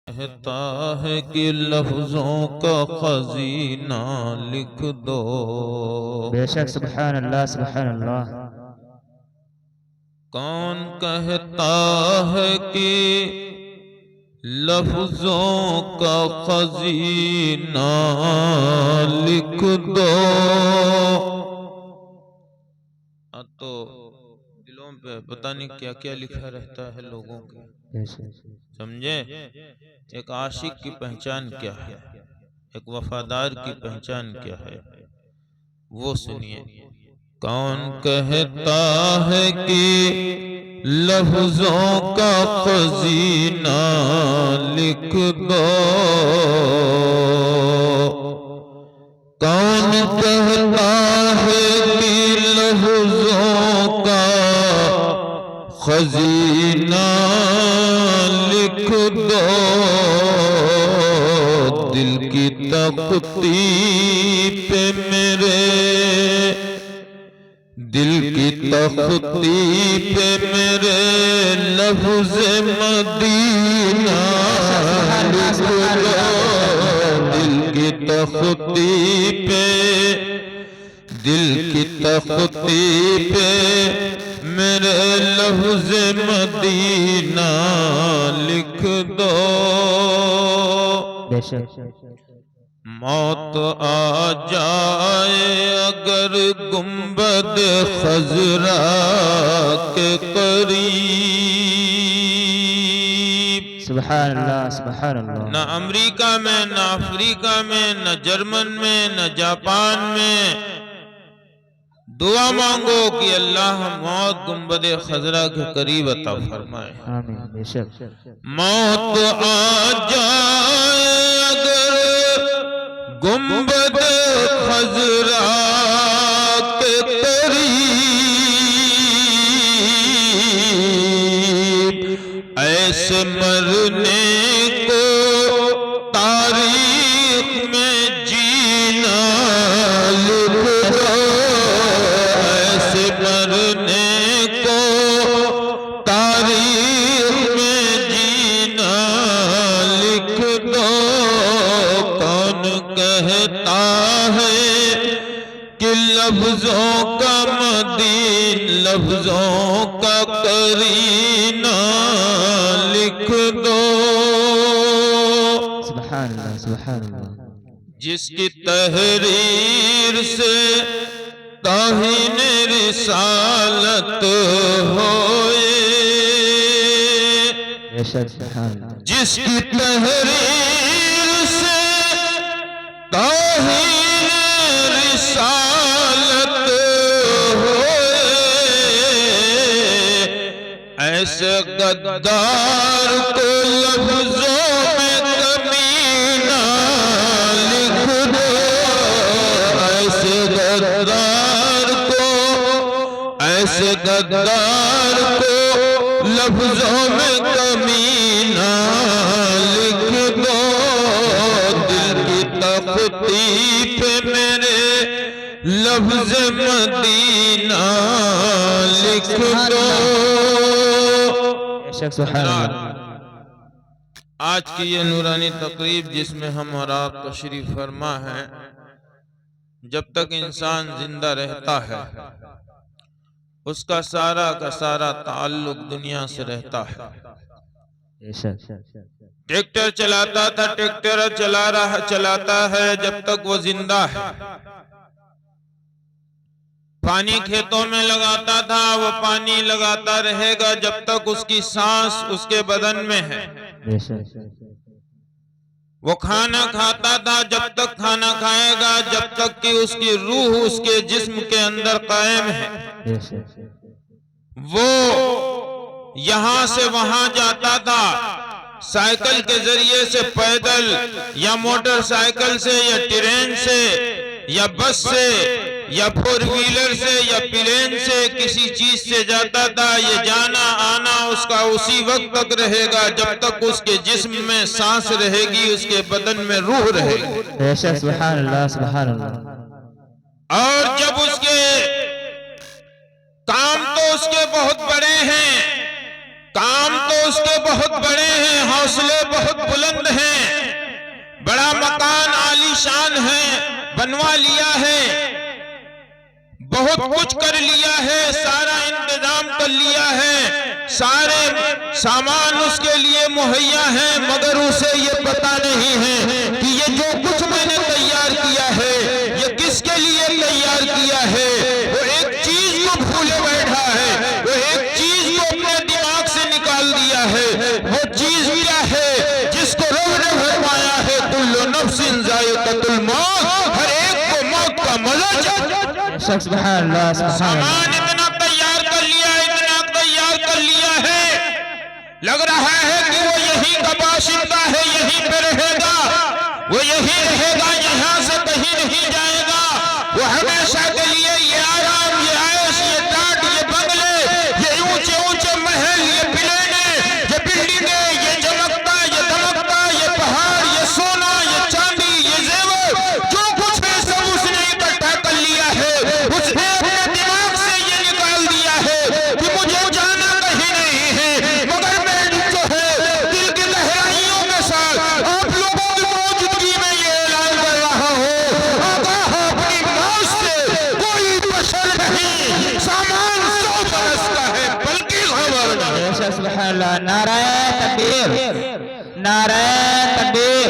कहता है कि लफ्जों का खजीना लिख दो। बेशक सुभान अल्लाह सुभान अल्लाह। कौन कहता है कि लफ्जों का खजीना लिख दो। तो दिलों पे पता नहीं क्या क्या लिखा रहता है लोगों के, समझे। एक आशिक की पहचान क्या है, एक वफादार की पहचान क्या है, वो सुनिए। कौन कहता है कि लफ्जों का खजीना लिख दो। कौन कहता है कि लफ्जों का खजीना लिख दो। दिल की तख्ती पे मेरे, दिल की तख्ती पे मेरे लफ्ज़ मदीना लिख दो। दिल की तख्ती पे, दिल की तख्ती पे मेरे लफ्ज़ मदीना लिख दो। मौत आ जाए अगर गुंबद खजरा के करीब। सुभान अल्लाह सुभान अल्लाह। न अमेरिका में, न अफ्रीका में, न जर्मन में, न जापान में दुआ मांगो कि अल्लाह मौत गुंबद खजरा के करीब अता फरमाए। आमीन। बेशक मौत आ जाए अगर गुंबद खजरा के करीब, ऐसे मरने को तारीख में जीना लिख दो। ऐसे मरने को तारीख में जीना लिख दो। कौन कहता है कि लफ्जों का मदीन, लफ्जों का करीना लिख दो। सुभान अल्लाह सुभान अल्लाह। जिसकी तहरीर से ताहीन रिसालत होए, बेशक सुभान अल्लाह। जिसकी तहरीर से ताहीन रिसालत होए, ऐसे गद्दार को लफ्जों में कमीना लिख दो। ऐसे गद्दार को, ऐसे गद्दार को लफ्जों में कमीना लिख दो। दिल की तख्ती पे मेरे लफ्ज मदीना लिख दो। आज की ये नूरानी तकरीब जिसमें हम और आप तशरीफ फरमा है, जब तक इंसान जिंदा रहता है उसका सारा का सारा ताल्लुक दुनिया से रहता है। ट्रैक्टर चलाता था, ट्रैक्टर चलाता है जब तक वो जिंदा है। पानी खेतों में लगाता था, वो पानी लगाता रहेगा जब तक उसकी सांस उसके बदन में है। वो खाना खाता था जब तक खाना खाएगा, जब तक कि उसकी रूह उसके जिस्म के अंदर कायम है। वो यहाँ से वहां जाता था साइकिल के जरिए से, पैदल या मोटरसाइकिल से या ट्रेन से या बस से या फोर व्हीलर से या प्लेन से, किसी चीज से जाता था। ये जाना आना उसका उसी वक्त तक रहेगा जब तक उसके जिस्म में सांस रहेगी, उसके बदन में रूह रहेगी। सुभान अल्लाह सुभान अल्लाह। और जब उसके काम तो उसके बहुत बड़े हैं, काम तो उसके बहुत बड़े हैं, हौसले बहुत बुलंद बनवा लिया है, बहुत कुछ कर लिया है, सारा इंतजाम कर लिया है, सारे सामान उसके लिए मुहैया है, मगर उसे ये पता नहीं है कि ये जो कुछ मैंने तैयार किया है ये किसके लिए तैयार किया है। वो एक चीज को भूले बैठा है, वो एक चीज को अपने दिमाग से निकाल दिया है। वो चीज क्या है जिसको रब ने फरमाया है कुल्लु नफ्सिन जायकातुल मौत, हर एक को मौत का मजा चाहिए। सुभान अल्लाह। सामान इतना तैयार कर लिया, इतना तैयार कर लिया है, लग रहा है कि वो यहीं का बाशिंदा है, यहीं पे रहेगा, वो यहीं रहेगा, यहाँ से कहीं नहीं जाएगा। वो हमेशा के लिए ये आराम, ये आयश, ये टाट, ये बंगले, ये ऊंचे ऊंचे महल, ये बिल्डिंगे, ये बिल्डिंगे, ये चमकता, ये धमकता, ये पहाड़, ये सोना, ये चांदी, ये जेवर, जो कुछ है सब उसने इकट्ठा कर लिया है। उसने अपने दिमाग से ये निकाल दिया है कि मुझे जाना कहीं नहीं है, मगर मैं जो है दिल की गहराइयों के साथ आप लोगों की मौजूदगी में ये ऐलान कर रहा हूँ, आगाह अपनी मौत से कोई बशर नहीं, सामान 100 बरस का है, बल्कि खबर नहीं। सुभान अल्लाह। नाराए तकबीर, नाराए तकबीर,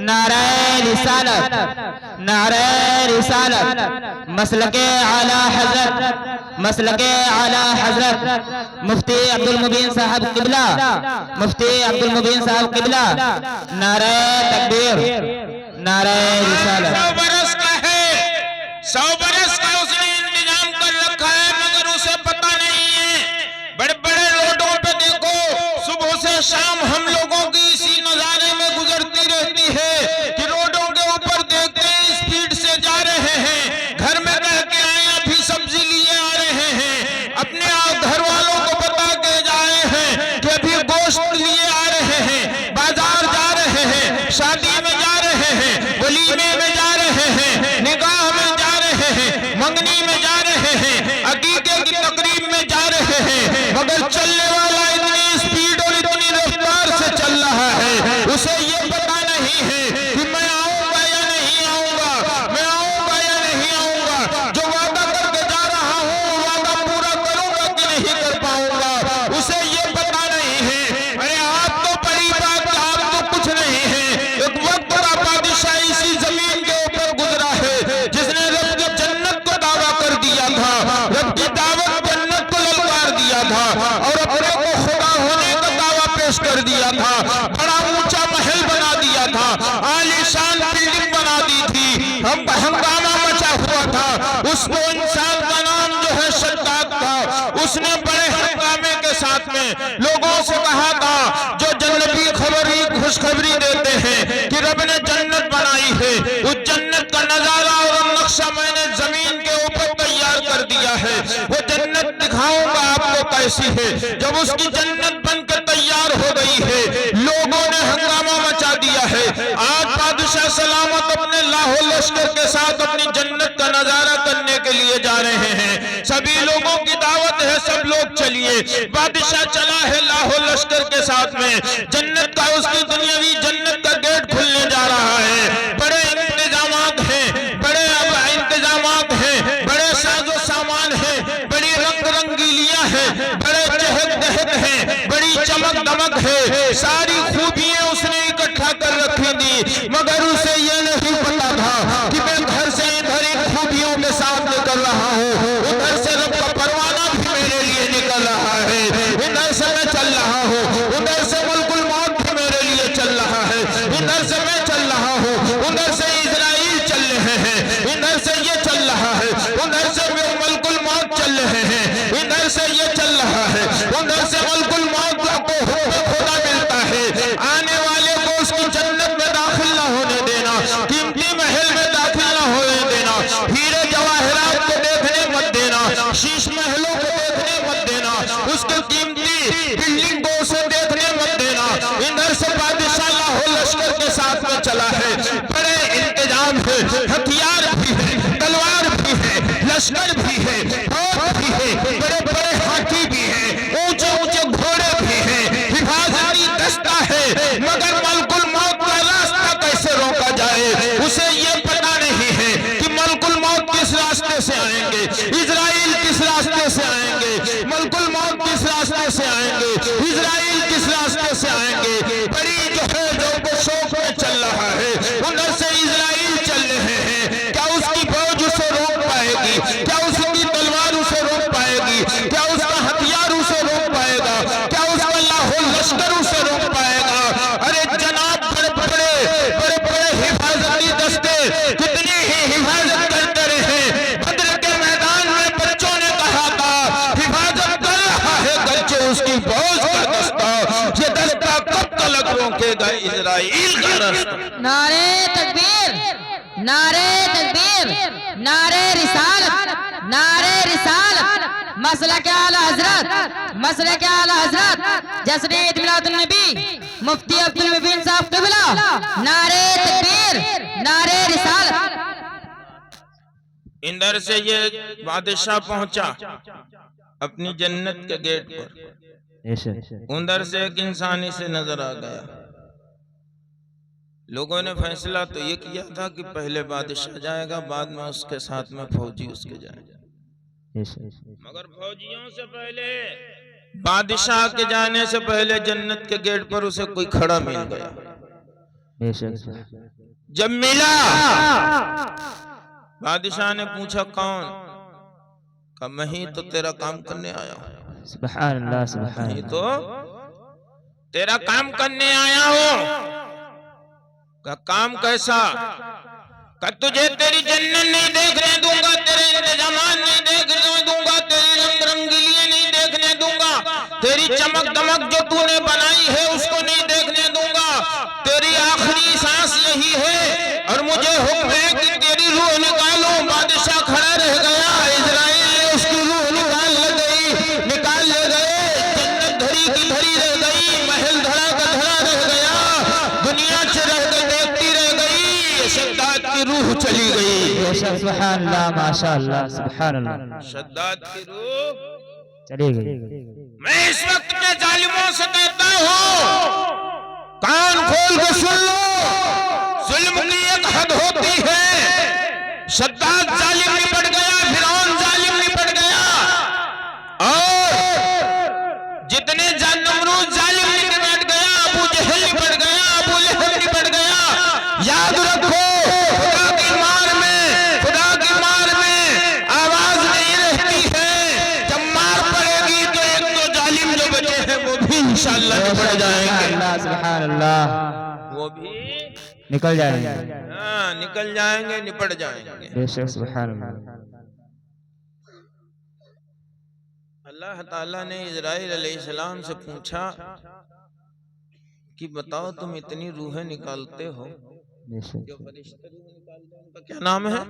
नाराए रिसालत, नाराए रिसालत। मसलके आला हजरत, मसलके आला हजरत मुफ्ती अब्दुल मुबीन साहब किबला, मुफ्ती अब्दुल मुबीन साहब किबला। नाराए तकबीर, नाराए रिसालत। 100 बरस का है, 100 बरस का उसने इंतजाम कर रखा है, मगर उसे पता नहीं है। बड़े बड़े रोडों पे देखो, सुबह से शाम हम लोगों की इसी नजारे में गुजरती रहती है कि रोडों के ऊपर देखते हैं स्पीड से जा रहे हैं, घर में कह के आए अभी सब्जी लिए आ रहे हैं, अपने घर वालों को बता के जा रहे हैं कि अभी गोश्त लिए आ रहे हैं, बाजार जा रहे हैं, शादी में जा रहे हैं, वलीमे में जा रहे हैं, निकाह में जा रहे हैं, मंगनी में जा रहे हैं, अकीके की तकरीब में जा रहे हैं, मगर चलने वाला इतनी स्पीड और इतनी रफ्तार से चल रहा है, उसे ये पता नहीं है कि मैं आऊंगा या नहीं आऊंगा, मैं आऊंगा या नहीं आऊंगा, जो वादा करके जा रहा हूँ वादा पूरा करूंगा कि नहीं कर पाऊंगा, उसे ये पता नहीं है। अरे आप तो बड़ी बात, आप तो कुछ नहीं है। एक वक्त का बादशाह इसी जमीन के ऊपर गुजरा है जिसने रब की जन्नत को दावा कर दिया था, रब की दावत जन्नत को ललकार दिया था और अपने को खुदा होने का दावा पेश कर दिया था, बड़ा ऊंचा महल बना दिया था, आलीशान बिल्डिंग बना दी थी, हम हंगामा मचा हुआ था। उसको इंसान का नाम जो है शद्दाद था, उसने बड़े हंगामे के साथ में लोगों से कहा था, जो जन्नती खबरी खुशखबरी देते हैं कि रब ने जन्नत बनाई है, उस जन्नत का नजारा और नक्शा मैंने जमीन के ऊपर तैयार कर दिया है, वो जन्नत दिखाऊंगा आपको कैसी है। जब उसकी जन्नत बनकर तैयार हो गई है, लोगों ने हंगामा मचा दिया है। आज बादशाह सलामत अपने लाहौर लश्कर के साथ अपनी जन्नत का नजारा करने के लिए जा रहे हैं, सभी लोगों की दावत है, सब लोग चलिए। बादशाह चला है लाहौर लश्कर के साथ में, जन्नत का उसकी दुनियावी जन्नत का गेट खुलने जा रहा है, बड़े इंतजामात हैं, बड़े इंतजामात हैं, बड़े साजो सामान हैं, बड़ी रंग रंगीलियां हैं, बड़े चहक दहक हैं, बड़ी चमक दमक है, सारी खूबियां उसने इकट्ठा कर रखी थी, मगर उसे ये नहीं पता था कि मैं घर से इधर इन खूबियों के साथ निकल रहा हूँ, उधर से रब का परवाना भी मेरे लिए निकल रहा है, इधर से मैं चल रहा हूँ, उधर से मुल्कुल मौत भी मेरे लिए चल रहा है, इधर से मैं चल रहा हूँ, उधर से इजराइल चल रहे हैं, इधर से ये चल रहा है, उधर से मुल्कुल मौत चल रहे हैं, इधर से ये चल रहा है, उधर से मुल्कुल मौत को खुदा मिलता है। आने वाले को उसकी जन्नत में दाखिल न होने देना, कीमती महल में दाखिल न होने देना, हीरे जवाहरात को देखने मत देना, शीश महलों को देखने मत देना, उसके कीमती बिल्डिंग को उसे देखने मत देना। इधर से बादशाह लाहौर लश्कर के साथ में चला है, बड़े इंतजाम है, हथियार भी है, तलवार भी है, लश्कर भी है, फौज भी है, बड़े बड़े हाथी भी है, ऊंचे ऊंचे घोड़े भी हैं, हिफाजती दस्ता है, मगर मलकुल मौत का रास्ता कैसे रोका जाए उसे ये पता नहीं है। इजराइल का रास्ता। नारे तकबीर, नारे तकबीर, नारे रिसालत, नारे रिसालत, मसलक आला हजरत, मसलक आला हजरत जश्न ईद मिलादुन नबी मुफ्ती अब्दुल मुबीन साहब क़िबला। नारे तकबीर, नारे रिसालत। इंदर से ये बादशाह पहुंचा अपनी जन्नत के गेट पर। उधर से एक इंसान इसे नजर आ गया। लोगों ने फैसला तो ये किया था कि पहले बादशाह जाएगा, बाद में उसके साथ में फौजी उसके जाएगा। मगर फौजियों से पहले, बादशाह के जाने से पहले जन्नत के गेट पर उसे कोई खड़ा मिल गया। जब मिला, बादशाह ने पूछा कौन? कहा मैं ही तो तेरा काम करने आया हूँ। सुभान अल्लाह, सुभान मैं तो तेरा काम करने आया हूँ। का काम कैसा? का तुझे तेरी जन्नत नहीं देखने दूंगा, तेरे इंतजामात नहीं देखने दूंगा, तेरी रंग रंगीलियां नहीं देखने दूंगा, तेरी चमक दमक जो तूने बनाई है उसको नहीं देखने दूंगा। तेरी आखिरी सांस यही है और मुझे हुक्म है कि तेरी रूह निकालो। बादशाह खड़ा रह गया, इजराइल ने उसकी रूह निकाल ले गए। जन्नत धरी की धरी रह गई, महल धड़ा का धड़ा रह गया, दुनिया देखती रह गई, शद्दाद की रूह चली गई। सुभान अल्लाह, माशाअल्लाह, सुभान अल्लाह। शद्दाद की रूह चली गई। मैं इस वक्त के जालिमों से कहता हूँ, कान खोल के सुन लो, जुल्म की एक हद होती है। शद्दाद जालिम निपट गया, फिरौन जालिम निपट गया, और जितने नमरूद जालिम निपट गया, अबू जहल निपट गया, अबू लहब निपट गया। याद रखो, खुदा की मार में आवाज नहीं रहती है। जब मार पड़ेगी तो एक दो जालिम जो बचे हैं वो भी इंशाअल्लाह निपट जाएंगे। सुभान अल्लाह, वो भी निकल जाएंगे। हाँ, निकल जाएंगे, निपट जाएंगे। बेशक, सुभान अल्लाह। अल्लाह ताला ने इजराइल अलैहिस्सलाम से पूछा कि बताओ तुम इतनी रूहें निकालते हो, जो फरिश्ते रूह निकालते हैं उनका क्या नाम है?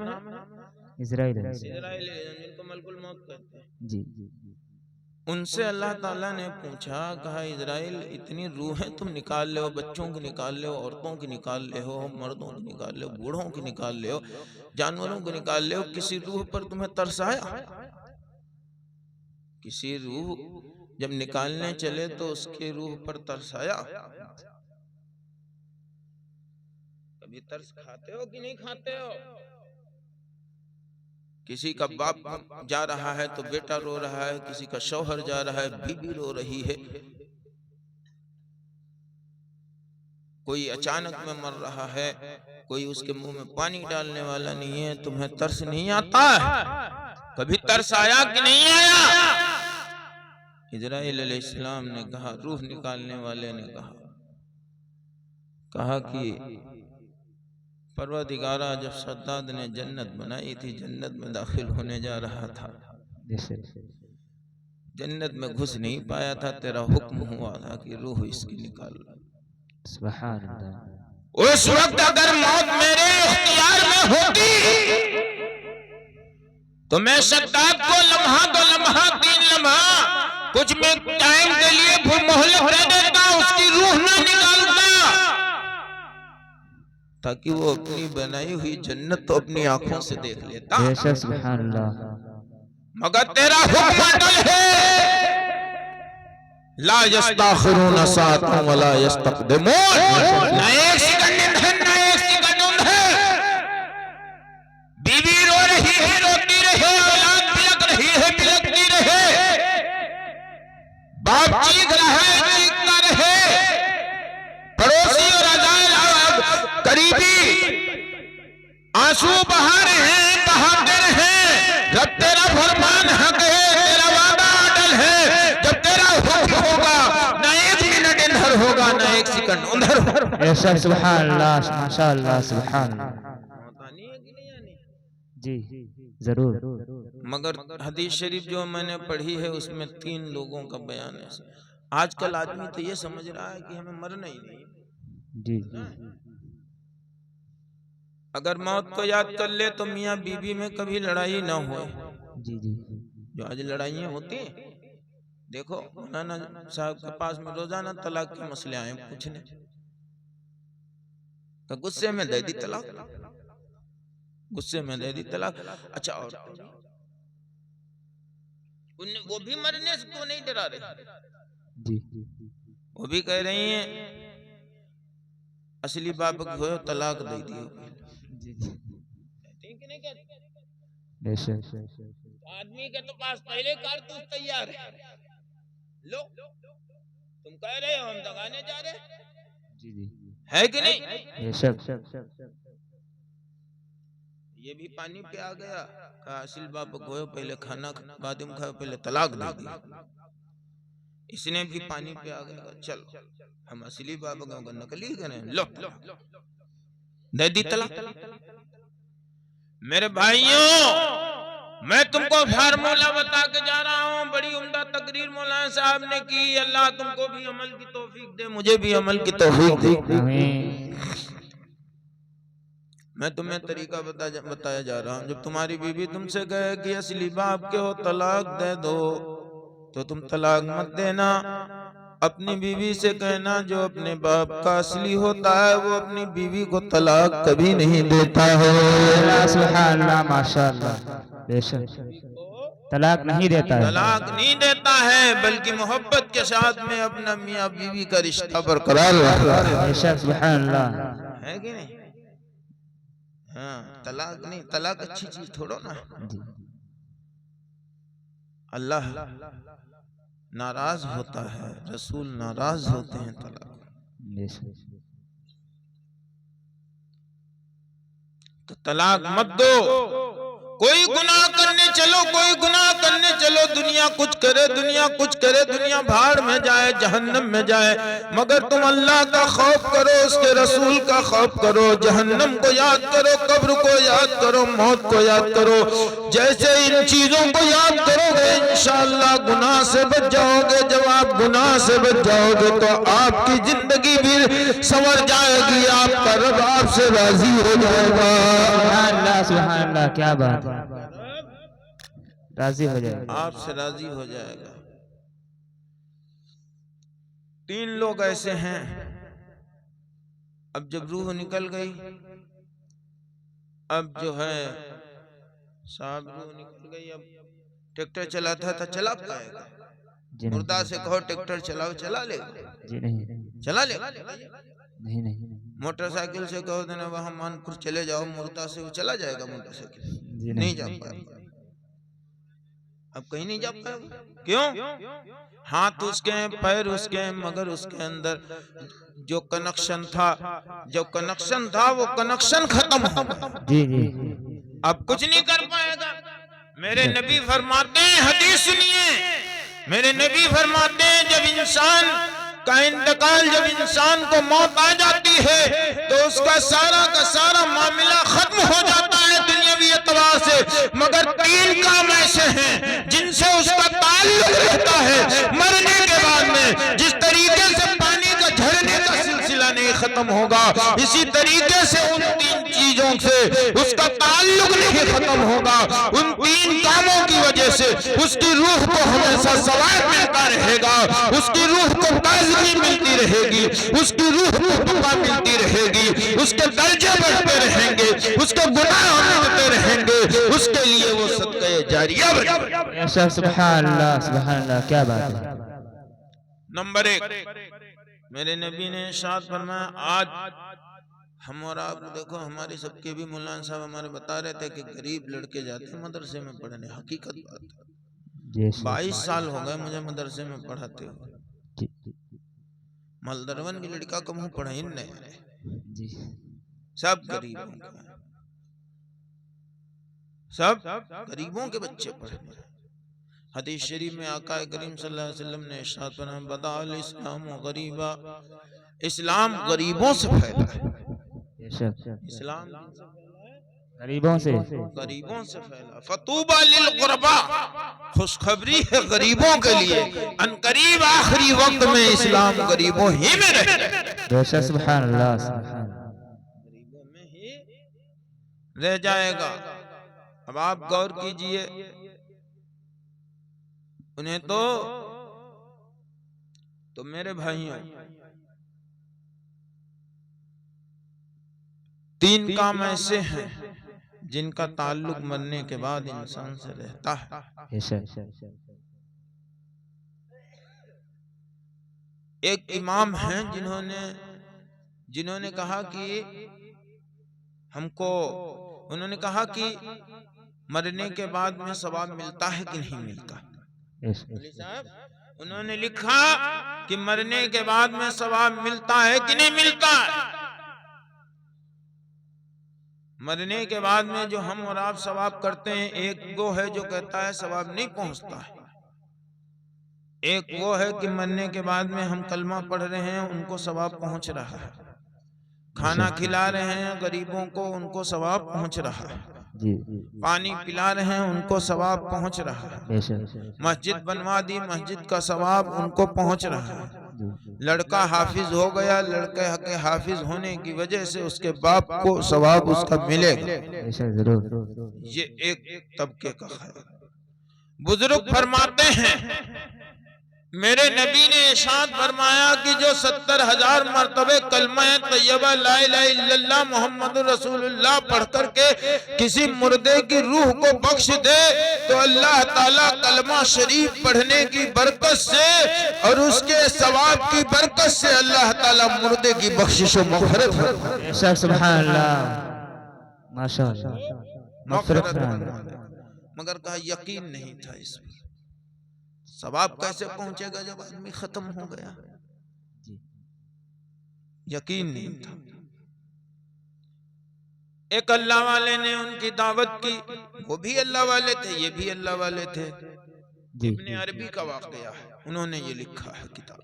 इजराइल, जिनको मलकुल मौत कहते हैं। जी। उनसे अल्लाह ताला ने पूछा, कहा इजराइल इतनी रूहें तुम निकाल ले हो, बच्चों की निकाल ले हो, औरतों की निकाल ले हो, मर्दों की निकाल ले हो, बूढ़ों की निकाल ले हो, जानवरों की निकाल ले हो, किसी रूह पर तुम्हें तरस आया? किसी रूह जब निकालने चले तो उसके रूह पर तरस आया? कभी तरस खाते हो कि नहीं खाते हो? किसी का बाप जा रहा है तो बेटा रो रहा है, किसी का शौहर जा रहा है, बीबी रो रही है, कोई अचानक में मर रहा है, कोई उसके मुंह में पानी डालने वाला नहीं है, तुम्हें तरस नहीं आता है? कभी तरस आया कि नहीं आया? इजराइल अलैहिस्सलाम ने कहा, रूह निकालने वाले ने कहा कि परवरदिगारा, जब शद्दाद ने जन्नत बनाई थी, जन्नत में दाखिल होने जा रहा था, जन्नत में घुस नहीं पाया था, तेरा हुक्म हुआ था कि रूह इसकी निकाल। सुभान अल्लाह। उस वक्त अगर मौत मेरे इख्तियार में होती तो मैं शद्दाद को लम्हा 3 लम्हा कुछ में टाइम के लिए मोहलत दे देता, उसकी रूह न निकालता, ताकि वो अपनी बनाई हुई जन्नत तो अपनी आंखों से देख लेता। सुभान अल्लाह। मगर तेरा हुक्म अटल है, ला यस्ताखिरून साअतन वला यस्तक़दिमून। ना एक सेकंड इधर, ना एक सेकंड उधर। बीवी रो रही है, रोती रहे, औलाद बिलक रही है, बिलकती रहे, बाप चीख रहा है, चीखता रहे, पड़ोसी और करीबी आंसू बहा रहे हैं, बहाते रहे। जब तेरा फरमान हक है, तेरा वादा अटल है, जब तेरा हुक्म होगा, ना एक मिनट इधर होगा, ना एक सेकंड उधर होगा। सुभान अल्लाह, माशाअल्लाह, सुभान अल्लाह। जी जरूर। मगर हदीस शरीफ जो मैंने पढ़ी है उसमें 3 लोगों का बयान है। आजकल आदमी तो ये समझ रहा है कि हमें मरना ही नहीं, जी अगर मौत को याद कर ले तो मियाँ बीवी में कभी लड़ाई ना हो। जी जी जो आज लड़ाइयाँ होती हैं, देखो मौलाना साहब के पास में रोजाना तलाक के मसले आए पूछने, तो गुस्से में दे दी तलाक, गुस्से में दे दी तलाक। अच्छा, और वो भी मरने से तो नहीं डरा रहे, जी वो भी कह रही हैं असली बाप को तलाक दे दियो। जी जी ठीक नहीं कहते? बेशक आदमी के तो पास पहले कारतूस तैयार है। लो तुम कह रहे हो हम दगाने जा रहे जी जी है कि नहीं? बेशक ये भी पानी पे आ गया, कहा असिल बाप को पहले खाना बाद में खाओ, पहले तलाक दे दिया। इसने भी पानी पे आ गया, चलो हम असली बाप को नकली करें, लो दे दी तलाक। मेरे भाइयों, मैं तुमको फार्मूला बता के जा रहा हूँ, बड़ी उम्दा तकरीर मौलाना साहब ने की। अल्लाह तुमको भी अमल की तौफीक दे, मुझे भी अमल की तौफीक दे। मैं तुम्हें तरीका बताया जा रहा हूँ। जब तुम्हारी बीवी तुमसे कहे कि असली बाप के हो तलाक दे दो, तो तुम तलाक मत देना। अपनी बीवी से कहना जो अपने बाप का असली होता है वो अपनी बीवी को तलाक कभी नहीं देता है। सुभानअल्लाह माशाअल्लाह, बेशक तलाक नहीं देता है, तलाक नहीं देता है, बल्कि मोहब्बत के साथ में अपना मियाँ बीवी का रिश्ता बरकरार रखता है। बेशक सुभानअल्लाह, है कि नहीं? हाँ, तलाक नहीं, तलाक अच्छी चीज थोड़ो ना। अल्लाह नाराज होता है, रसूल नाराज होते हैं तलाक। तो तलाक मत दो। कोई गुनाह करने चलो, कोई गुनाह करने चलो, दुनिया कुछ करे, दुनिया कुछ करे, दुनिया भाड़ में जाए, जहन्नम में जाए, मगर तुम अल्लाह का खौफ करो, उसके रसूल का खौफ करो, जहन्नम को याद करो, कब्र को याद करो, मौत को याद करो। जैसे इन चीजों को याद करोगे इंशाअल्लाह गुनाह से बच जाओगे। जब आप गुनाह से बच जाओगे तो आपकी जिंदगी भी संवर जाएगी, आपका रब आपसे राजी हो जाएगा। सुभानअल्लाह सुभानअल्लाह, क्या बात है, राजी हो जाएगा, आपसे राजी हो जाएगा। 3 लोग ऐसे हैं, अब जब रूह निकल गई, अब जो है साहब रूह निकल गई, अब ट्रैक्टर चलाता था चला पाएगा? मुर्दा से कहो ट्रैक्टर चलाओ, चला लेगा? जी नहीं, चला ले? नहीं नहीं, मोटरसाइकिल से कहो देना वहां मानपुर चले जाओ, मुर्दा से वो चला जाएगा मोटरसाइकिल? जी नहीं जा पाएगा, अब कहीं नहीं जा पाएगा। क्यों? हाथ उसके हैं, पैर उसके हैं, मगर उसके अंदर जो कनेक्शन था, वो कनेक्शन खत्म हो गया। जी जी, अब कुछ नहीं कर पाएगा। मेरे नबी फरमाते हैं, हदीस सुनिए, मेरे नबी फरमाते हैं जब इंसान का इंतकाल, जब इंसान को मौत आ जाती है तो उसका सारा का सारा मामला खत्म हो जाता है दुनियावी एतबार से, मगर 3 काम ऐसे हैं जिनसे उसका ताल्लुक रहता है मरने के बाद में। जिस तरीके से पानी का झरने का सिलसिला नहीं खत्म होगा, इसी तरीके से उन 3 चीजों से उसका ताल्लुक नहीं खत्म होगा। उन 3 कामों की वजह से उसकी रूह को हमेशा सवाब मिलता रहेगा, उसकी रूह को ताजगी मिलती रहेगी, उसकी रूह को दुआ मिलती रहेगी, उसके दर्जे बढ़ते रहेंगे, उसके गुनाह मिटते रहेंगे, उसके लिए वो सदका जारिया बनेगा। सुभानअल्लाह सुभानअल्लाह, क्या बात है। नंबर 1, मेरे नबी ने इरशाद फरमाया, आज हम और आप देखो, हमारे सबके भी मौलाना साहब हमारे बता रहे थे कि गरीब लड़के जाते हैं मदरसे में पढ़ने, हकीकत बात है। 22 साल हो गए मुझे मदरसे में पढ़ाते हुए। मलदरवन की लड़का को मुँह पढ़ा ही नहीं, सब गरीबों का, सब गरीबों के बच्चे पढ़े। हदीस शरीफ में आका करीम सल्लल्लाहु अलैहि वसल्लम ने इरशाद फरमाया, बदाअल इस्लाम गरीबा, इस्लाम गरीबों से फैला है। इस्लाम गरीबों से फैला। फतूबा लिल गुरबा, खुशखबरी है गरीबों के लिए, अनकरीब आखिरी वक्त में इस्लाम गरीबों ही में रहेगा। बेशक सुभान अल्लाह, सुभान गरीबों में ही रह जाएगा। अब आप गौर कीजिए, उन्हें तो मेरे भाइयों, 3 काम ऐसे हैं जिनका ताल्लुक मरने के बाद इंसान से रहता है। एक इमाम हैं जिन्होंने कहा कि उन्होंने कहा कि मरने के बाद में सवाब मिलता है कि नहीं मिलता। उन्होंने लिखा कि मरने के बाद में सवाब मिलता है कि नहीं मिलता है। मरने के बाद में जो हम और आप सवाब करते हैं, एक वो है जो कहता है सवाब नहीं पहुंचता है, एक वो है कि मरने के बाद में हम कलमा पढ़ रहे हैं, उनको सवाब पहुंच रहा है, खाना खिला रहे हैं गरीबों को, उनको सवाब पहुंच रहा है, पानी पिला रहे हैं, उनको सवाब पहुंच रहा है, मस्जिद बनवा दी, मस्जिद का सवाब उनको पहुंच रहा है, लड़का हाफिज हो गया, लड़के के हाफिज होने की वजह से उसके बाप को सवाब उसका मिलेगा। ये एक तबके का ख्याल। बुजुर्ग फरमाते हैं, मेरे नबी ने इरशाद फरमाया कि जो 70,000 मरतबे कलमा तैयबा ला इलाहा इल्लल्लाह मुहम्मदुर रसूलुल्लाह पढ़ करके किसी मुर्दे की रूह को बख्श दे, तो अल्लाह ताला कलमा शरीफ पढ़ने की बरकत से और उसके सवाब की बरकत से अल्लाह ताला मुर्दे की बख्शिश और मग़फ़िरत फरमाए। सुभान अल्लाह, माशाअल्लाह, मग़फ़िरत फरमाए। मगर कहा यकीन नहीं था इसमें। सवाब कैसे पहुंचेगा जब आदमी खत्म हो गया? यकीन नहीं था। एक अल्लाह वाले ने उनकी दावत की, वो भी अल्लाह वाले थे, ये भी अल्लाह वाले थे। इब्ने अरबी का वाक़या है, उन्होंने ये लिखा है किताब।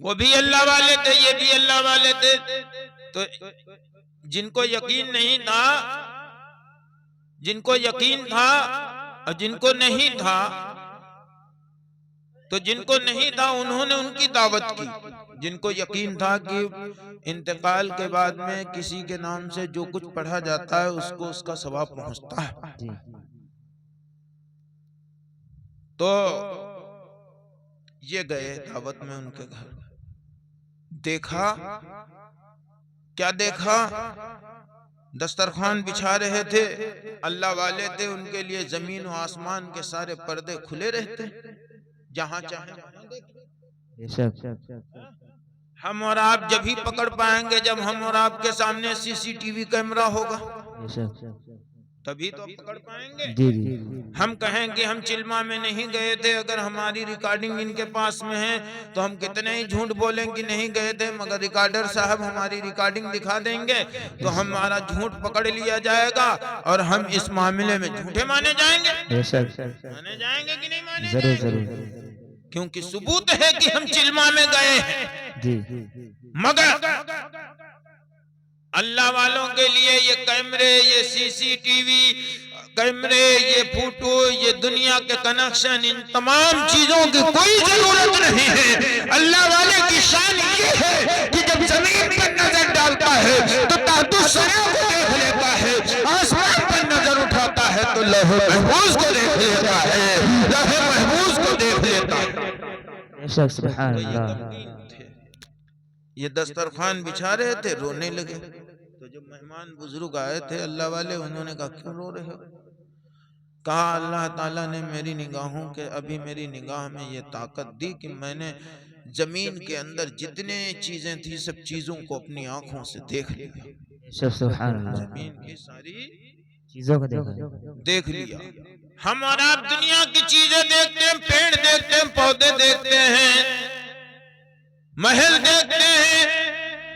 वो भी अल्लाह वाले थे, ये भी अल्लाह वाले थे। तो जिनको यकीन नहीं था, जिनको यकीन था और जिनको नहीं था, तो जिनको नहीं था उन्होंने उनकी दावत की। जिनको यकीन था कि इंतकाल के बाद में किसी के नाम से जो कुछ पढ़ा जाता है उसको उसका सवाब पहुंचता है, तो ये गए दावत में उनके घर। देखा, क्या देखा? दस्तरखान बिछा रहे थे, अल्लाह वाले थे, उनके लिए जमीन और आसमान के सारे पर्दे खुले रहते, जहां चाहे वहां देखें। हम और आप जब ही पकड़ पाएंगे जब हम और आपके सामने सीसीटीवी कैमरा होगा, तभी तो पकड़ पाएंगे। हम कहेंगे हम चिल्मा में नहीं गए थे, अगर हमारी रिकॉर्डिंग इनके पास में है तो हम कितने ही झूठ बोलेंगे नहीं गए थे, मगर रिकॉर्डर साहब हमारी रिकॉर्डिंग दिखा देंगे तो हमारा झूठ पकड़ लिया जाएगा और हम इस मामले में झूठे माने जाएंगे। माने जाएंगे कि नहीं माने? जरूर जरूर, क्योंकि सबूत है कि हम चिल्मा में गए हैं। मगर अल्लाह वालों के लिए ये कैमरे, ये सीसीटीवी कैमरे, ये फोटो, ये दुनिया के कनेक्शन, इन तमाम चीजों की कोई जरूरत नहीं है। अल्लाह वाले की शान ये है कि जब जमीन पर नजर डालता है तो तातु सरा को देख लेता है, आसमान पर नजर उठाता है तो लौह महफूज को देख लेता है, लौह महफूज को देख लेता है। सुभान अल्लाह। ये दस्तरखान बिछा रहे थे, रोने लगे। तो जो मेहमान बुजुर्ग आए थे अल्लाह वाले, उन्होंने कहा क्यों रो रहे हो? कहा अल्लाह ताला ने मेरी निगाहों के, अभी मेरी निगाह में ये ताकत दी कि मैंने जमीन के अंदर जितने चीजें थी सब चीजों को अपनी आंखों से देख लिया। सुभान अल्लाह, जमीन की सारी चीजों को देख लिया। हम और आप दुनिया की चीजें देखते हैं, पेड़ देखते हैं, पौधे देखते हैं, महल देखते हैं,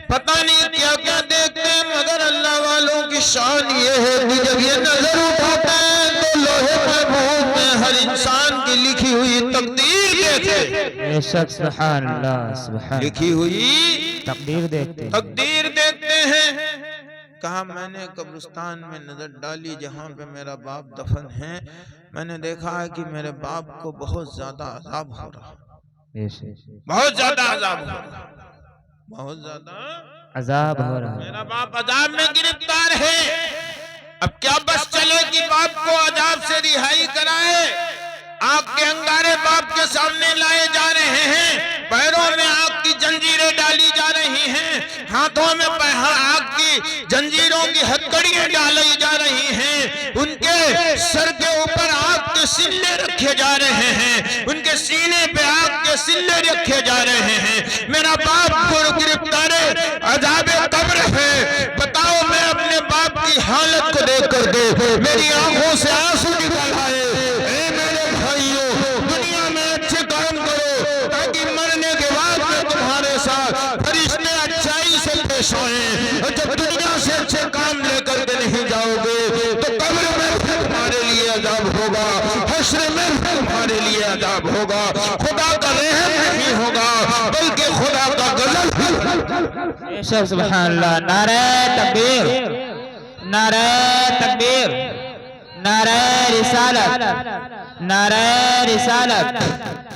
पता नहीं क्या क्या देखते हैं, मगर अल्लाह वालों की शान ये है कि जब ये नजर उठाता है तो लोहे महफूज में हर इंसान की लिखी हुई तकदीर देखे। सुभान अल्लाह, सुभान, लिखी हुई तकदीर देखते हैं। कहा मैंने कब्रिस्तान में नजर डाली जहाँ पे मेरा बाप दफन है, मैंने देखा है कि मेरे बाप को बहुत ज्यादा अजाब हो रहा, बहुत ज्यादा अजाब हो रहा, बहुत ज्यादा अजाब हो रहा है। मेरा बाप अजाब में गिरफ्तार है। अब क्या बस चले कि बाप को अजाब से रिहाई कराए? आग के अंगारे बाप के सामने लाए जा रहे हैं, पैरों में आग की जंजीरें डाली जा रही हैं, हाथों में आग की जंजीरों की हथकड़ियां डाली जा रही हैं, उनके सर के ऊपर आग के सिल्ले रखे जा रहे हैं, उनके सीने पे आग के सिल्ले रखे जा रहे हैं। मेरा बाप को गिरफ्तार अजाबे कब्र है। बताओ मैं अपने बाप की हालत को देख कर के मेरी आंखों से आंसू निकल आए। मेरे भाइयों, दुनिया में अच्छे काम करो ताकि मरने के बाद में तुम्हारे साथ फरिश्ते अच्छाई से पेश आए। और जब दुनिया से अच्छे काम लेकर के नहीं जाओगे तो कब्र में फिर तुम्हारे लिए अजाब होगा, हश्र में फिर तुम्हारे लिए अजाब होगा। खुदा का रहम नहीं होगा बल्कि खुदा का गजब। सुभान अल्लाह। नारे तकबीर, नारे तकबीर, नारे रिसालत, नारे रिसालत,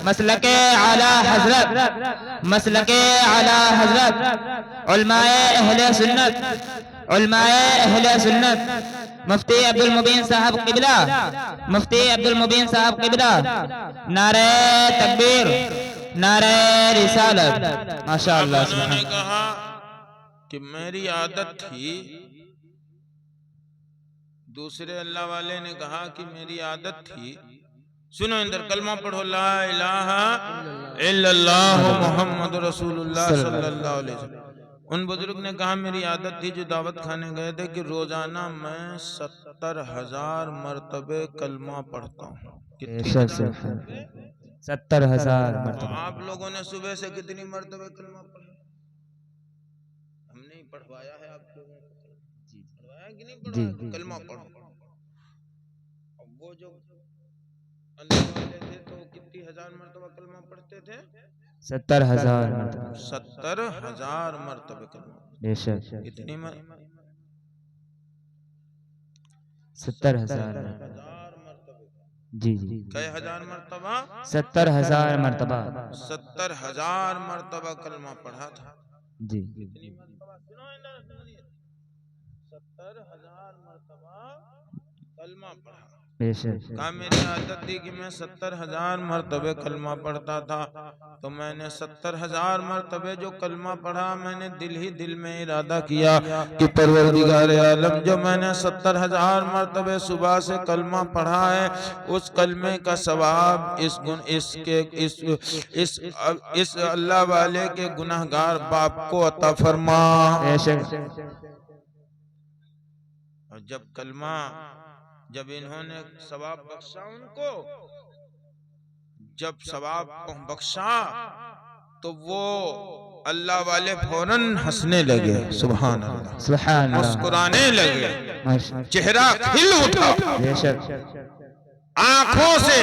मसलके आला हजरत, मसलके आला हजरत, उलमाए अहले सुन्नत, उलमाए अहले सुन्नत, मुफ्ती अब्दुल मुबीन साहब किबला, मुफ्ती अब्दुल मुबीन साहब किबला। नारे तकबीर, नारे रिसालत। माशाअल्लाह। उन्होंने कहा कि मेरी आदत थी, दूसरे अल्लाह वाले ने कहा कि मेरी आदत थी, सुनो इंदर कलमा पढ़ो, ला इलाहा इल्लल्लाह मुहम्मद रसूलुल्लाह सल्लल्लाहु अलैहि वसल्लम। उन बुजुर्ग ने कहा मेरी आदत थी जो दावत खाने गए थे कि रोजाना मैं 70,000 मरतबे कलमा पढ़ता हूँ। 70,000 मरतबा। आप लोगों ने सुबह से कितनी मरतबे कलमा पढ़ा? हमने ही पढ़वाया है आप लोगों को, पढ़वाया कि नहीं पढ़वाया? कलमा पढ़ो। अब वो जो अल्लाह वाले थे तो कितनी हजार मरतबा कलमा पढ़ते थे? 70,000 मरतबा। 70,000 मरतबे कलमा। बेशक। कितनी 70,000 जी जी। कई हजार मरतबा? 70,000 मरतबा। 70,000 मरतबा कलमा पढ़ा था जी। कितनी मरतबा? 70,000 मरतबा कलमा पढ़ा। कहा मेरी आदत थी कि मैं 70,000 मरतबे कलमा पढ़ता था, तो मैंने 70,000 मरतबे जो कलमा पढ़ा, मैंने दिल ही दिल में इरादा किया कि परवरदिगार आलम जो मैंने 70,000 मरतबे सुबह से कलमा पढ़ा है, उस कलमे का सवाब इस अल्लाह वाले के गुनाहगार बाप को अता फरमा। और जब इन्होंने सवाब बख्शा उनको, जब सवाब बख्शा तो वो अल्लाह वाले फौरन हंसने लगे। सुभान अल्लाह, सुभान अल्लाह, मुस्कुराने लगे, चेहरा खिल उठा, आंखों से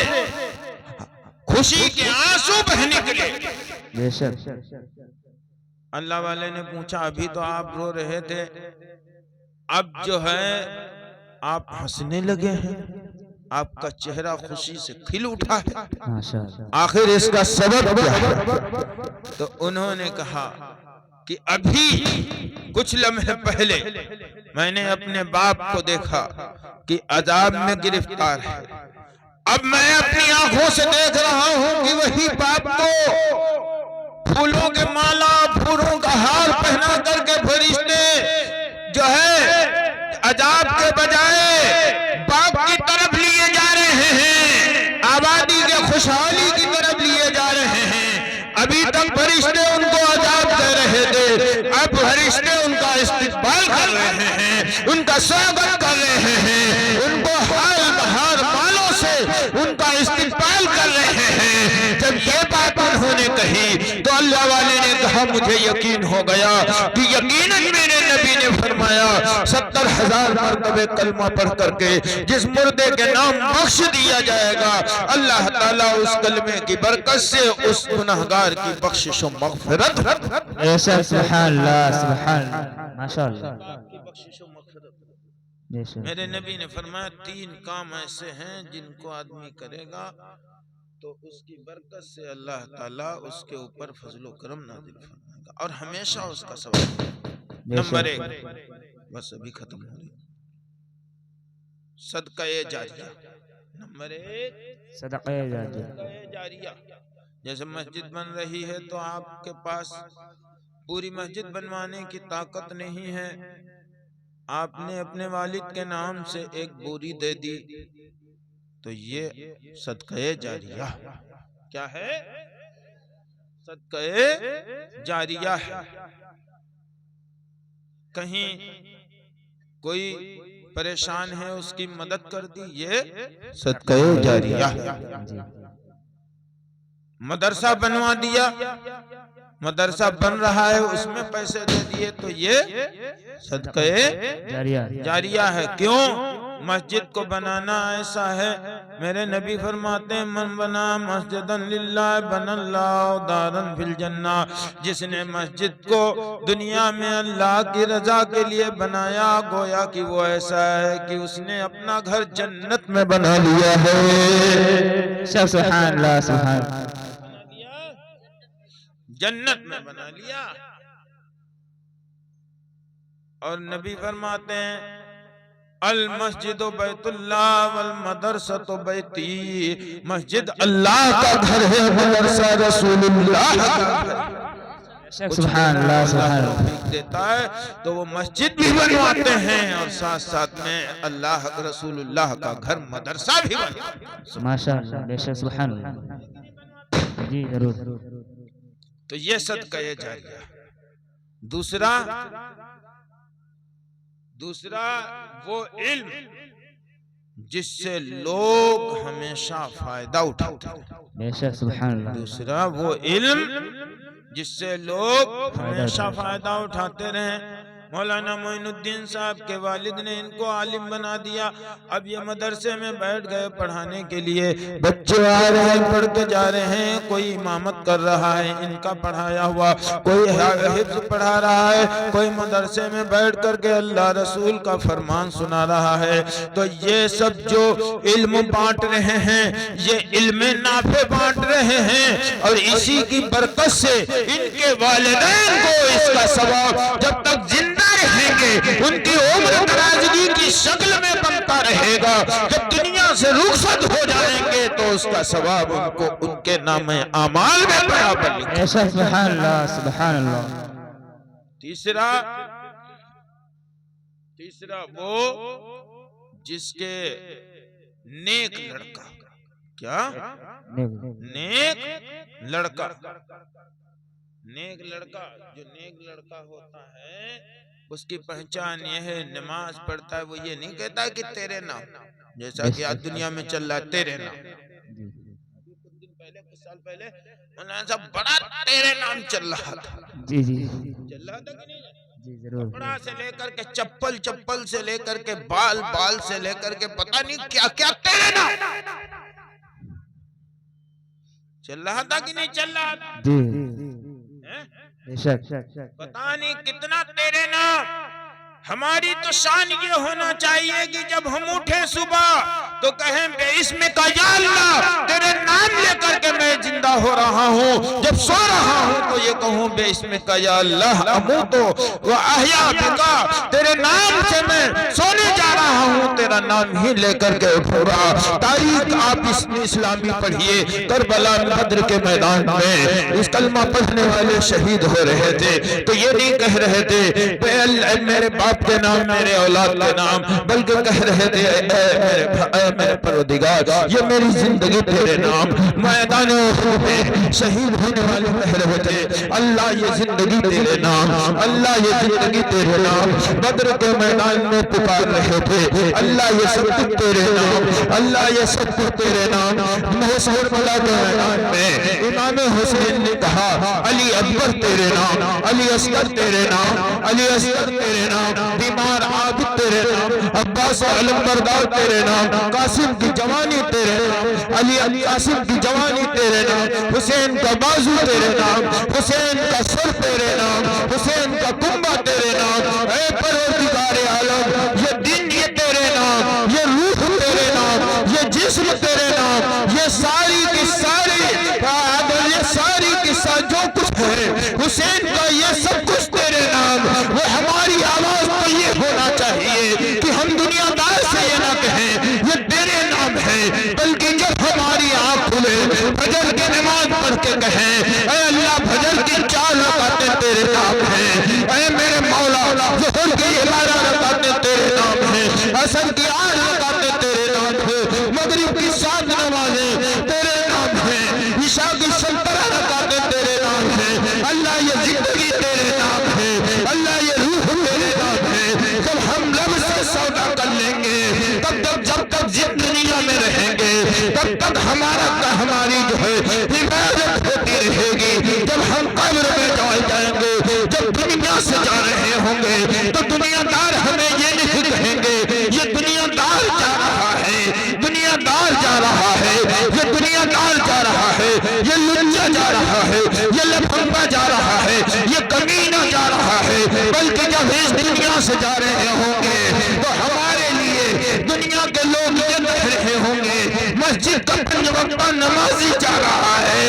खुशी के आंसू बह निकले। अल्लाह वाले ने पूछा अभी तो आप रो रहे थे, अब जो है आप हंसने लगे हैं, आपका चेहरा खुशी से खिल उठा है, आखिर इसका सबब क्या है? तो उन्होंने कहा कि अभी कुछ लम्हे पहले मैंने अपने बाप को देखा कि अजाब में गिरफ्तार है, अब मैं अपनी आंखों से देख रहा हूं कि वही बाप को फूलों के माला, फूलों का हार पहना करके फरिश्ते जो है अजाब के बजाय बाप की तरफ लिए जा रहे हैं, आबादी के खुशहाली की तरफ लिए जा रहे हैं। अभी तक फरिश्ते उनको अजाब दे रहे थे, अब फरिश्ते उनका इस्तकबाल कर रहे हैं, उनका स्वागत कर रहे हैं, उनको हाल बहार मालों से उनका इस्तकबाल कर रहे हैं। जब ये बात उन्होंने कही तो अल्लाह वाले ने कहा मुझे यकीन हो गया कि यकीनन मेरे नबी ने फरमाया 70,000 मरतबे कलमा पढ़ करके जिस मुर्दे के नाम बख्श दिया जाएगा, अल्लाह ताला उस कलमे की बरकत से उस गुनहगार की बख्शिश और मग़फ़िरत बेशक सुभान अल्लाह सुभान अल्लाह माशाअल्लाह। मेरे नबी ने फरमाया 3 काम ऐसे हैं जिनको आदमी करेगा तो उसकी बरकत से अल्लाह ताला उसके ऊपर फजलो करम नाज़िल फरमाएगा और हमेशा उसका सवाब। नंबर 1 बस अभी खत्म हो रही, सदक़े जारिया। नंबर 1 सदक़े जारिया। जैसे मस्जिद बन रही है तो आपके पास पूरी मस्जिद बनवाने की ताकत नहीं है, आपने अपने वालिद के नाम से एक बोरी दे दी तो ये सदक़े जारिया क्या है? सदक़े जारिया है। कहीं कोई परेशान है उसकी मदद कर दी, ये सदक़े जारिया। मदरसा बनवा दिया, मदरसा बन रहा है उसमें पैसे दे दिए तो ये सदक़े जारिया है। क्यों? मस्जिद को बनाना ऐसा है, मेरे नबी फरमाते हैं मन बना मस्जिदन लिल्लाह बनल्लाहु दारन फिल जन्ना। जिसने मस्जिद को दुनिया में अल्लाह की रजा के लिए बनाया, गोया कि वो ऐसा है कि उसने अपना घर जन्नत में बना लिया है। सुभान अल्लाह सुभान जन्नत में बना लिया। और नबी फरमाते हैं अल मस्जिद बैतुल्लाह वल मदरसतु बैती। मस्जिद अल्लाह का घर है, मदरसा रसूलुल्लाह का घर। सुभान अल्लाह सुभान अल्लाह देता है तो वो मस्जिद भी बनवाते हैं और साथ साथ में अल्लाह रसूलुल्लाह का घर मदरसा भी बनवाते हैं। माशाअल्लाह बेशक सुभान अल्लाह। जी जरूर। तो ये सदक़े जारिया। दूसरा वो इल्म जिससे लोग हमेशा फायदा उठाते हैं। बेशक सुभान अल्लाह। दूसरा वो इल्म जिससे लोग हमेशा फायदा उठाते रहे। मौलाना मोइनुद्दीन साहब के वालिद ने इनको आलिम बना दिया। अब ये मदरसे में बैठ गए पढ़ाने के लिए, बच्चे आ रहे हैं पढ़ते जा रहे हैं, कोई इमामत कर रहा है इनका पढ़ाया हुआ, कोई हिफ्ज़ पढ़ा रहा है, कोई मदरसे में बैठ करके अल्लाह रसूल का फरमान सुना रहा है। तो ये सब जो इल्म बांट रहे हैं ये इल्म नाफे बांट रहे हैं और इसी की बरकत से इनके वालिदैन को इसका सवाब जब तक जिंदा रहेंगे उनकी उम्र दराजगी की शक्ल में बनता रहेगा। जब दुनिया से रुखसत हो जाएंगे तो उसका सवाब उनको उनके नामे आमाल में बराबर लिखा। सुभान अल्लाह सुभान अल्लाह। तीसरा वो जिसके नेक लड़का, क्या नेक लड़का, नेक लड़का, जो नेक लड़का होता है उसकी पहचान यह है, नमाज पढ़ता है, वो ये नहीं कहता कि तेरे नाम, जैसा कि आज दुनिया में चल रहा है तेरे नाम। कुछ साल पहले मौलाना साहब बड़ा तेरे नाम चल रहा था। जी जी चल रहा था कि नहीं? जी जरूर। कपड़ा से लेकर के चप्पल से लेकर के बाल से लेकर के पता नहीं क्या क्या तेरे नाम चल रहा था कि नहीं चल रहा था? जी बेशक। पता नहीं कितना तेरे नाम। हमारी तो शान ये होना चाहिए कि जब हम उठे सुबह तो कहें बेइस्म का या अल्लाह तेरे नाम लेकर के मैं जिंदा हो रहा हूँ। जब सो रहा हूँ तो ये कहूँ बेइस्म का या अल्लाह अमूतो व अहया बिका, तेरे नाम से मैं सोने जा रहा हूँ, तेरा नाम ही लेकर के उठूंगा। तारीख आप इस्लामी पढ़िए, करबला बद्र के मैदान में इस कलमा पढ़ने वाले शहीद हो रहे थे तो ये नहीं कह रहे थे अल्लाह मेरे बाप के नाम, मेरे औलाद के नाम, बल्कि कह रहे थे मेरे परवरदिगार ये मेरी जिंदगी तेरे नाम। मैदान उहद में शहीद होने वाले कह रहे थे अल्लाह ये जिंदगी तेरे नाम, अल्लाह ये जिंदगी तेरे नाम। बद्र के मैदान में पुकार रहे थे अल्लाह ये सब कुछ तेरे नाम, अल्लाह ये सब कुछ तेरे नाम। महशर के मैदान में इमाम हुसैन ने कहा अली अकबर तेरे नाम, अली असगर तेरे नाम, अली असगर तेरे नाम, बीमार आबिद तेरे नाम, अब्बास अलमबरदार तेरे नाम, कासिम की जवानी तेरे नाम, अली कासिम की जवानी तेरे नाम, हुसैन का बाजू तेरे नाम, हुसैन का सर तेरे नाम, हुसैन का कुंबा तेरे नाम। ऐ परवरदिगार आलम ये दिन ये तेरे नाम, ये रूह तेरे नाम, ये जिस्म तेरे नाम, ये सारी की सारी ये सारी की जो कुछ है हुसैन का ये सब कुछ तेरे नाम। वो हमारी आवाज तो ये होना चाहिए कि हम दुनियादार से ये ना कहें ये तेरे नाम है, बल्कि जब हमारी आंख खुले फजर की नमाज पढ़ के कहें ऐ अल्लाह फजर की 4 रकातें तेरे नाम है, ऐ मेरे मौला ज़ोहर की 11 रकातें तेरे नाम है, असर की 8 रकातें तेरे नाम है, मगरिब की 7 नमाजें तेरे नाम है, ईशा की 17 रकातें तेरे नाम है। अल्लाह ये जिंदगी तेरे नाम है, अल्लाह ये रूह तेरे नाम है। जब हम लब से सौदा कर लेंगे तब तक जब तक जिंदगी में रहेंगे तब तक हमारी जो है हिफाजत होती रहेगी। जब हम कब्र में जाएंगे, जब दुनिया से जा रहे होंगे तो दुनियादार हमें ये नहीं कहेंगे ये दुनियादार जा रहा है, दुनियादार जा रहा है, ये दुनियादार जा रहा है, ये लुच्चा जा रहा है, ये लफंगा जा रहा है, ये कमीना जा रहा है। बल्कि जब इस दुनिया से जा रहे होंगे तो हमारे लिए दुनिया के लोग ये कह रहे होंगे मस्जिद का 5 वक्त नमाजी जा रहा है।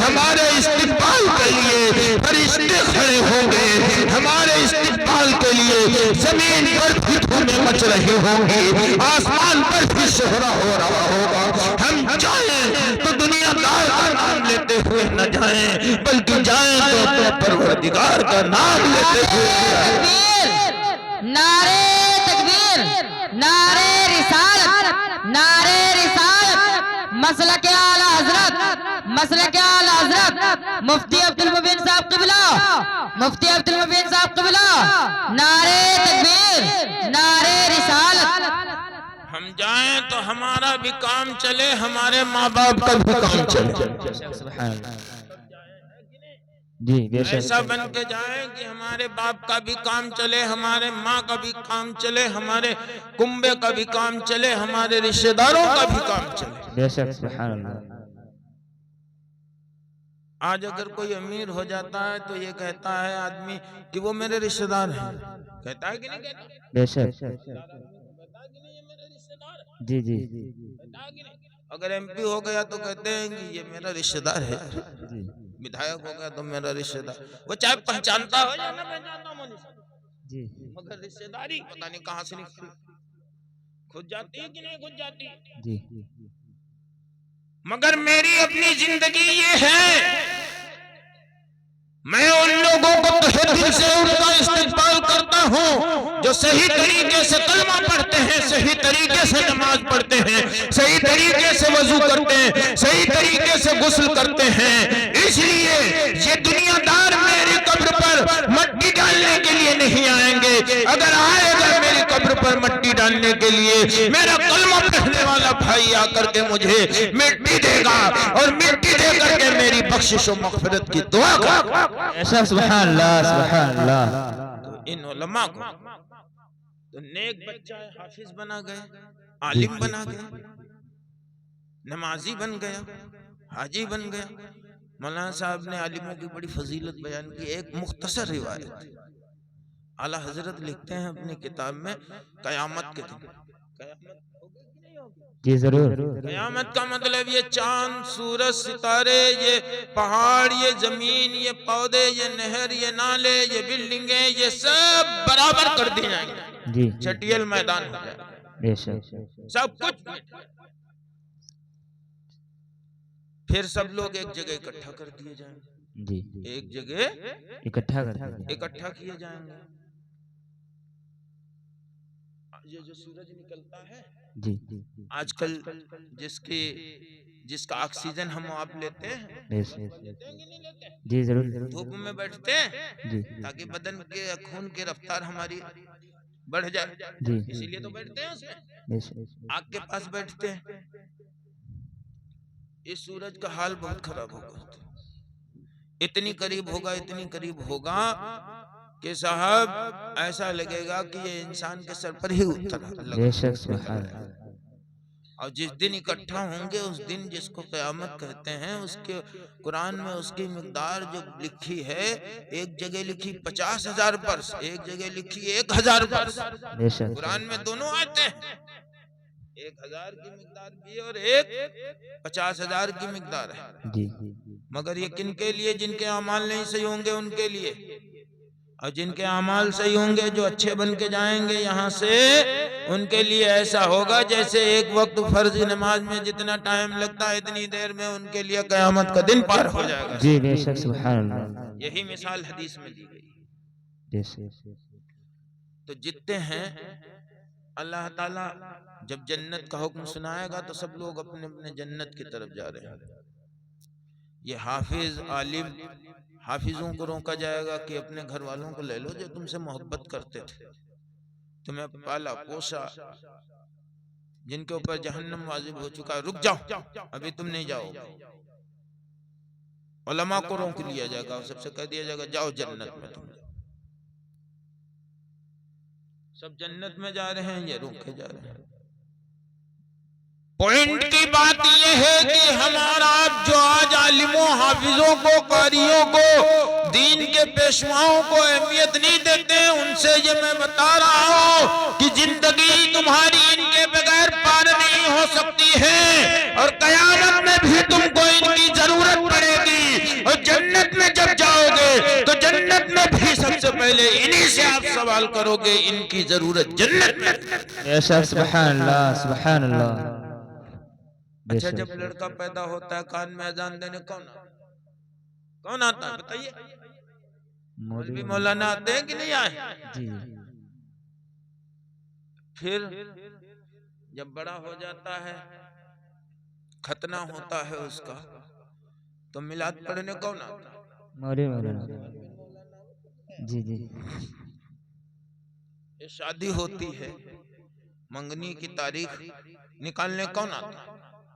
हमारे इस्तिकबाल के लिए फरिश्ते खड़े होंगे, हमारे इस्तिकबाल के लिए जमीन पर भी धूमें मच रही होंगी, आसमान पर भी शोहरा हो रहा होगा। हम जाएं तो दुनियादार का नाम लेते हुए न जाएं, बल्कि जाएं तो अपने परवरदिगार का नाम लेते हुए। नारे तकबीर, नारे रिसालत, नारे रिसालत, मसलक आला हजरत, मसलक आला हजरत मुफ्ती अब्दुल मुबीन साहब क़िबला, मुफ्ती अब्दुल मुबीन साहब क़िबला। नारे तकबीर, नारे रिसालत। हम जाएं तो हमारा भी काम चले, हमारे माँ बाप का भी काम चले। जी बेशक ऐसा बन के जाए कि हमारे बाप का भी काम चले, हमारे माँ का भी काम चले, हमारे कुंबे का भी काम चले, हमारे रिश्तेदारों का भी काम चले। बेशक सुभान अल्लाह। आज अगर कोई अमीर हो जाता है तो ये कहता है आदमी कि वो मेरे रिश्तेदार हैं, कहता है कि नहीं कहता? बेशक जी जी अगर एमपी हो गया तो कहते हैं कि ये मेरा रिश्तेदार है, विधायक हो गया तो मेरा रिश्तेदार। वो चाहे पहचानता हो या ना पहचानता हो जी, मगर रिश्तेदारी पता नहीं कहाँ से निकल खुद जाती है कि नहीं खुद जाती जी। मगर मेरी अपनी जिंदगी ये है, मैं उन लोगों को तहे दिल से उनका इस्तेमाल करता हूँ जो सही तरीके से कलमा पढ़ते हैं, सही तरीके से नमाज पढ़ते हैं, सही तरीके से वजू करते हैं, सही तरीके से गुस्ल करते हैं। इसलिए ये दुनियादार मेरी कब्र पर मट्टी डालने के लिए नहीं आएंगे। अगर आएगा मेरी कब्र पर मट्टी डालने के लिए, मेरा कलमा पढ़ने वाला भाई आकर के मुझे मिट्टी देगा और मिट्टी दे करके मेरी बख्शिश और मग़फ़िरत की दुआ करेगा। ऐसा सुभान अल्लाह, सुभान अल्लाह। तो इन उलमा को तो नेक बच्चा है, हाफिज बना गया, आलिम बना गया, नमाजी बन गया, हाजी बन गया। मौलाना साहब ने आलिमों की बड़ी फजीलत बयान की। एक मुख्तसर रिवायत आला हजरत लिखते हैं अपनी किताब में, कयामत के दिन, जी जरूर। कयामत का मतलब ये चांद, सूरज, सितारे, ये पहाड़, ये जमीन, ये पौधे, ये नहर, ये नाले, ये बिल्डिंगे, ये सब बराबर कर दिए जाएंगे जी, चटियल मैदान हो जाएगा, बेशक सब कुछ। फिर सब लोग एक जगह इकट्ठा कर दिए जाएंगे, जी, एक जगह इकट्ठा कर इकट्ठा किए जाएंगे। ये जो सूरज निकलता है जी आजकल जिसका ऑक्सीजन हम आप लेते हैं, बेशक लेते हैं कि नहीं लेते हैं? जी जरूर धूप में बैठते हैं जी ताकि बदन के खून की रफ्तार हमारी बढ़ जाए, जी इसीलिए तो बैठते हैं उसमें, बेशक आग के पास बैठते हैं। इस सूरज का हाल बहुत खराब होगा, इतनी करीब होगा, इतनी करीब होगा कि साहब ऐसा लगेगा कि ये इंसान के सर पर ही उतर लगा। बेशक सुभान अल्लाह और जिस दिन इकट्ठा होंगे उस दिन जिसको क़यामत कहते हैं, उसके कुरान में उसकी मिकदार जो लिखी है, एक जगह लिखी 50,000 वर्ष, एक जगह लिखी 1,000 वर्ष। बेशक कुरान में दोनों आते हैं, 1,000 की मिकदार भी और एक 50,000 की मिकदार है। जी मगर ये किन के लिए? जिनके अमाल नहीं सही होंगे उनके लिए, और जिनके अमाल सही होंगे, जो अच्छे बन के जाएंगे यहाँ से, उनके लिए ऐसा होगा जैसे एक वक्त फर्ज नमाज में जितना टाइम लगता है इतनी देर में उनके लिए कयामत का दिन पार हो जाएगा। जी बेशक सुभान अल्लाह यही मिसाल हदीस में दी गई। बेशक तो जितने हैं, अल्लाह ताला जब जन्नत का हुक्म सुनाएगा तो सब लोग अपने अपने जन्नत की तरफ जा रहे हैं। ये हाफिज आलिम, हाफिजों को रोका जाएगा कि अपने घर वालों को ले लो जो तुमसे मोहब्बत करते थे, तुम्हें पाला पोसा, जिनके ऊपर जहन्नम वाजिब हो चुका है, रुक जाओ अभी तुम नहीं जाओ। उलमा को रोक लिया जाएगा और सबसे कह दिया जाएगा जाओ जन्नत में, तुम सब जन्नत में जा रहे हैं, ये रोके जा रहे हैं। पॉइंट की बात यह है कि हमारा आप जो आज आलिमों, हाफिजों को, कारियों को, दीन के पेशवाओं को अहमियत नहीं देते हैं, उनसे ये मैं बता रहा हूँ कि जिंदगी तुम्हारी इनके बगैर पार नहीं हो सकती है, और कयामत में भी तुमको इनकी जरूरत पड़ेगी। और जन्नत में जब जाओगे तो जन्नत में भी सबसे पहले इन्हीं से आप सवाल करोगे, इनकी जरूरत जन्नत में। बेशक सुभान अल्लाह सुभान अल्लाह। अच्छा, जब लड़का पैदा होता है कान में अजान देने कौन आता है बताइए? मौलवी मौलाना आते हैं कि नहीं आए? जी फिर जब बड़ा हो जाता है, खतना होता है उसका, तो मिलाद पढ़ने कौन आता है? मौलवी मौलाना जी जी। ये शादी होती है, मंगनी की तारीख निकालने कौन आता है?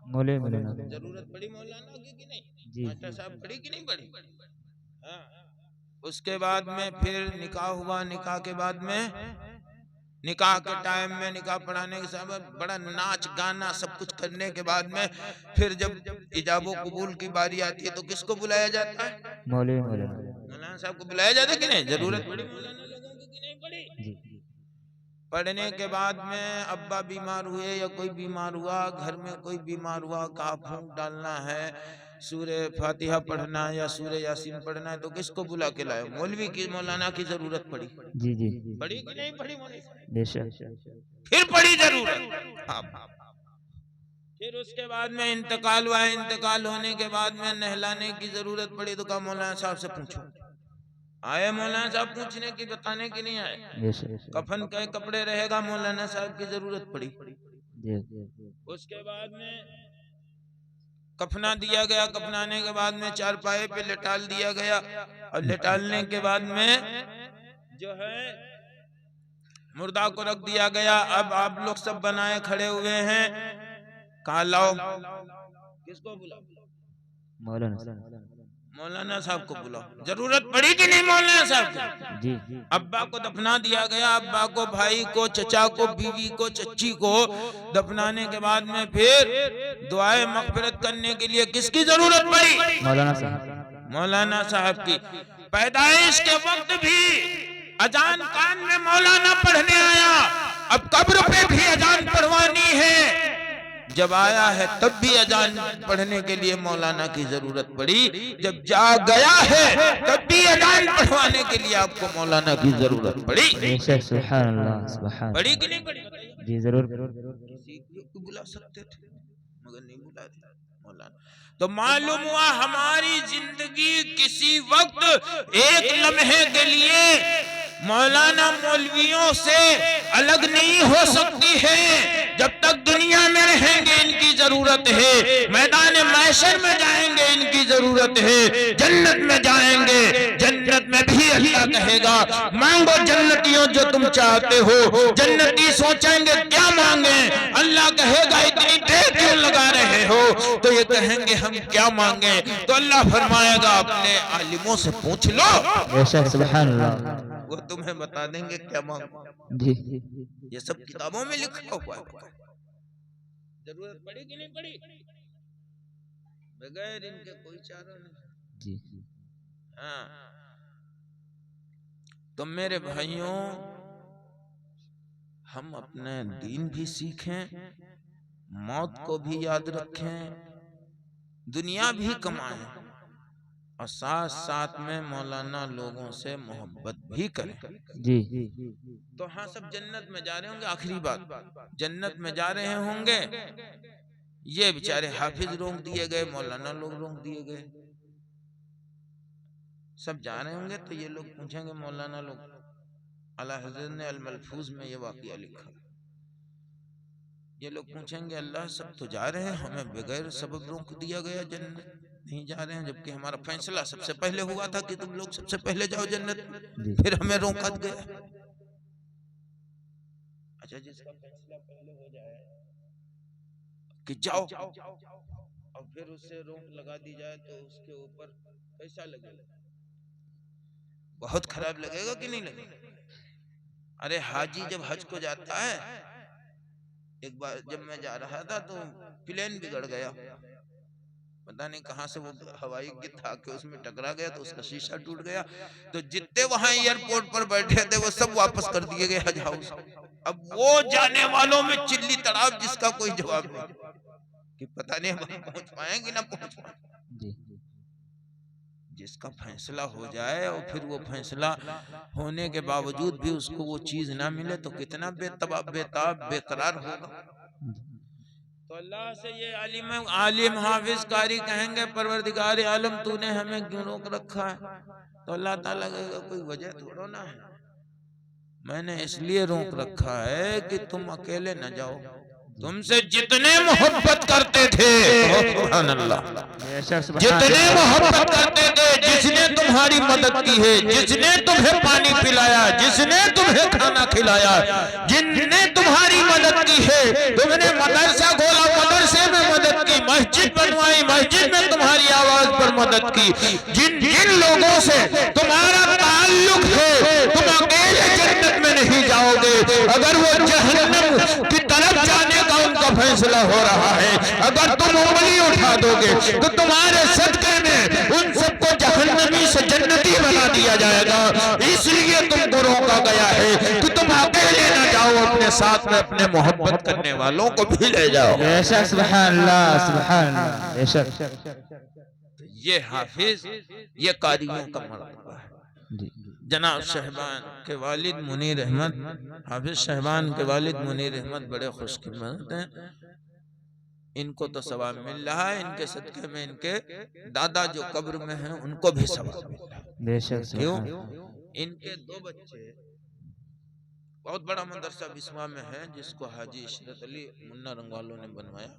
मौलवी मौलाना। जरूरत पड़ी मौलाना की कि नहीं? जी मास्टर साहब पड़ी कि नहीं पड़ी? हाँ। उसके बाद में फिर निकाह हुआ, निकाह के बाद में, निकाह के टाइम में निकाह पढ़ाने के समय बड़ा नाच गाना सब कुछ करने के बाद में फिर जब इजाबो कबूल की बारी आती है तो किसको बुलाया जाता है? मौलवी मौलाना। मौलाना साहब को बुलाया जाता है कि नहीं? जरूरत पड़ी मौलाना लोगों की कि नहीं पड़ी? जी पढ़ने के बाद में अब्बा बीमार हुए या कोई बीमार हुआ, घर में कोई बीमार हुआ, कहा फूंक डालना है, सूरे फातिहा पढ़ना या सूरे यासीन पढ़ना है, तो किसको बुला के लाए? मौलवी की, मौलाना की जरूरत पड़ी। जी जी पड़ी कि नहीं पड़ी मौलवी? बेशक। फिर पड़ी जरूरत। हाँ। फिर उसके बाद में इंतकाल हुआ, इंतकाल होने के बाद में नहलाने की जरूरत पड़ी, तो कहा मौलाना साहब से पूछो। आए मौलाना साहब पूछने की, बताने की नहीं आए। कफन के कपड़े रहेगा, मौलाना साहब की जरूरत पड़ी। उसके बाद में कफना दिया गया, कफनाने के बाद में चारपाई पे लेटाल दिया गया, और लेटालने के बाद में जो है मुर्दा को रख दिया गया। अब आप लोग सब बनाए खड़े हुए हैं, कहा लाओ, किसको बुलाओ? मौलाना साहब को बुलाओ। जरूरत पड़ी कि नहीं मौलाना साहब को? जी। अब्बा को दफना दिया गया, अब्बा को, भाई को, चचा को, बीवी को, चच्ची को दफनाने के बाद में फिर दुआए मगफिरत करने के लिए किसकी जरूरत पड़ी? मौलाना साहब। मौलाना साहब की। पैदाइश के वक्त भी अजान कान में मौलाना पढ़ने आया, अब कब्र पे भी अजान पढ़वानी है। जब आया है तब भी अजान पढ़ने के लिए मौलाना की जरूरत पड़ी, जब जा गया है तब भी अजान पढ़वाने के लिए आपको मौलाना की जरूरत पड़ी। सुभान अल्लाह सुभान। पड़ी कि नहीं पड़ी? जी जरूर। किसी को बुला सकते थे मगर नहीं बुला रहे मौलाना। तो मालूम हुआ हमारी जिंदगी किसी वक्त एक लम्हे के लिए मौलाना मौलवियों से अलग नहीं हो सकती है। जब तक दुनिया में रहेंगे इनकी जरूरत है, मैदान महशर में जाएंगे इनकी जरूरत है, जन्नत में जाएंगे, जन्नत में भी अल्लाह कहेगा मांगो जन्नतियों जो तुम चाहते हो। जन्नती सोचेंगे क्या मांगे, अल्लाह कहेगा इतनी देर क्यों लगा रहे हो, तो ये कहेंगे हम क्या मांगे, तो अल्लाह फरमाएगा अपने आलिमों से पूछ लो, बेशक सुभान अल्लाह, वो तुम्हें बता देंगे क्या मांगो। जी ये सब किताबों में लिखा हुआ है। जरूरत पड़ी कि नहीं पड़ी, बगैर इनके कोई चारा नहीं। जी हाँ, तो मेरे भाइयों हम अपने दीन भी सीखें, मौत को भी याद रखें, दुनिया भी कमाएं और साथ साथ में मौलाना लोगों से मोहब्बत भी करें। जी तो हाँ, सब जन्नत में जा रहे होंगे। आखिरी बात, जन्नत में जा रहे होंगे, ये बेचारे हाफिज रोक दिए गए, मौलाना लोग रोक दिए गए, सब जा रहे होंगे। तो ये लोग पूछेंगे मौलाना लोग, आला हज़रत ने अल मलफूज में ये वाक़या लिखा, ये लोग पूछेंगे अल्लाह सब तो जा रहे हैं, हमें बगैर सबब रोक दिया गया, जन्नत नहीं जा रहे हैं, जबकि हमारा फैसला सबसे पहले हुआ था कि तुम लोग सबसे पहले जाओ जन्नत में, फिर हमें रोका गया। अच्छा, जिसका फैसला पहले हो जाए कि जाओ और फिर उससे रोक लगा दी जाए तो उसके ऊपर कैसा लगेगा, बहुत खराब लगेगा कि नहीं लगेगा। अरे हाजी जब हज को जाता है, एक बार जब मैं जा रहा था तो प्लेन बिगड़ गया, पता नहीं कहां से वो हवाई गिर था कि उसमें टकरा गया, तो उसका शीशा टूट गया। तो जितने वहां एयरपोर्ट पर बैठे थे वो सब वापस कर दिए गए हज हाउस। अब वो जाने वालों में चिल्ली तड़ाप, जिसका कोई जवाब नहीं कि पता नहीं हम पहुंच पाएंगे ना पहुंच पाएंगे। जिसका फैसला हो जाए और फिर वो फैसला होने के बावजूद भी उसको वो चीज ना मिले तो कितना बेताब बेकरार होगा। तो अल्लाह से ये आलिम हाफिज कारी कहेंगे परवरदिगार आलम तूने हमें क्यों रोक रखा है, तो अल्लाह ताला कहेगा कोई वजह थोड़ा ना है, मैंने इसलिए रोक रखा है कि तुम अकेले न जाओ, तुमसे जितने मोहब्बत करते थे, सुभान अल्लाह, जितने मोहब्बत करते थे, जिसने तुम्हारी मदद की है, जिसने तुम्हें पानी पिलाया, जिसने तुम्हें खाना खिलाया, जिनने तुम्हारी मदद की है, तुमने मदरसा खोला, मदरसे में मदद की, मस्जिद बनवाई, मस्जिद में तुम्हारी आवाज पर मदद की, जिन जिन लोगों से तुम्हारा ताल्लुक है, तुम अकेले जन्नत में नहीं जाओगे। अगर वो जहन्नम की तरफ जाने का उनका फैसला हो रहा है, अगर तुम उंगली उठा दोगे तो तुम्हारे सदके में उन सबको जहन्नमी से जन्नती बना दिया जाएगा। इसलिए तुमको रोका गया है कि तुम अकेले ना जाओ, अपने साथ में अपने मोहब्बत करने वालों को भी ले जाओ। बेशक सुभान अल्लाह, सुभान अल्लाह, बेशक। ये हाफिज, ये कारियों का मर्तबा है। जनाब शहबान के वालिद मुनीर अहमद, हाफिज शहबान के वालिद मुनीर अहमद बड़े खुशकिस्मत हैं, इनको तो सवाब मिल रहा है, इनके सदके में इनके दादा जो कब्र में हैं उनको भी सवाब मिल रहा है। बेशक। क्यों? इनके दो बच्चे बहुत बड़ा मदरसा बिस्वा में है, जिसको हाजी इशरत अली मुन्ना रंगवालों ने बनवाया,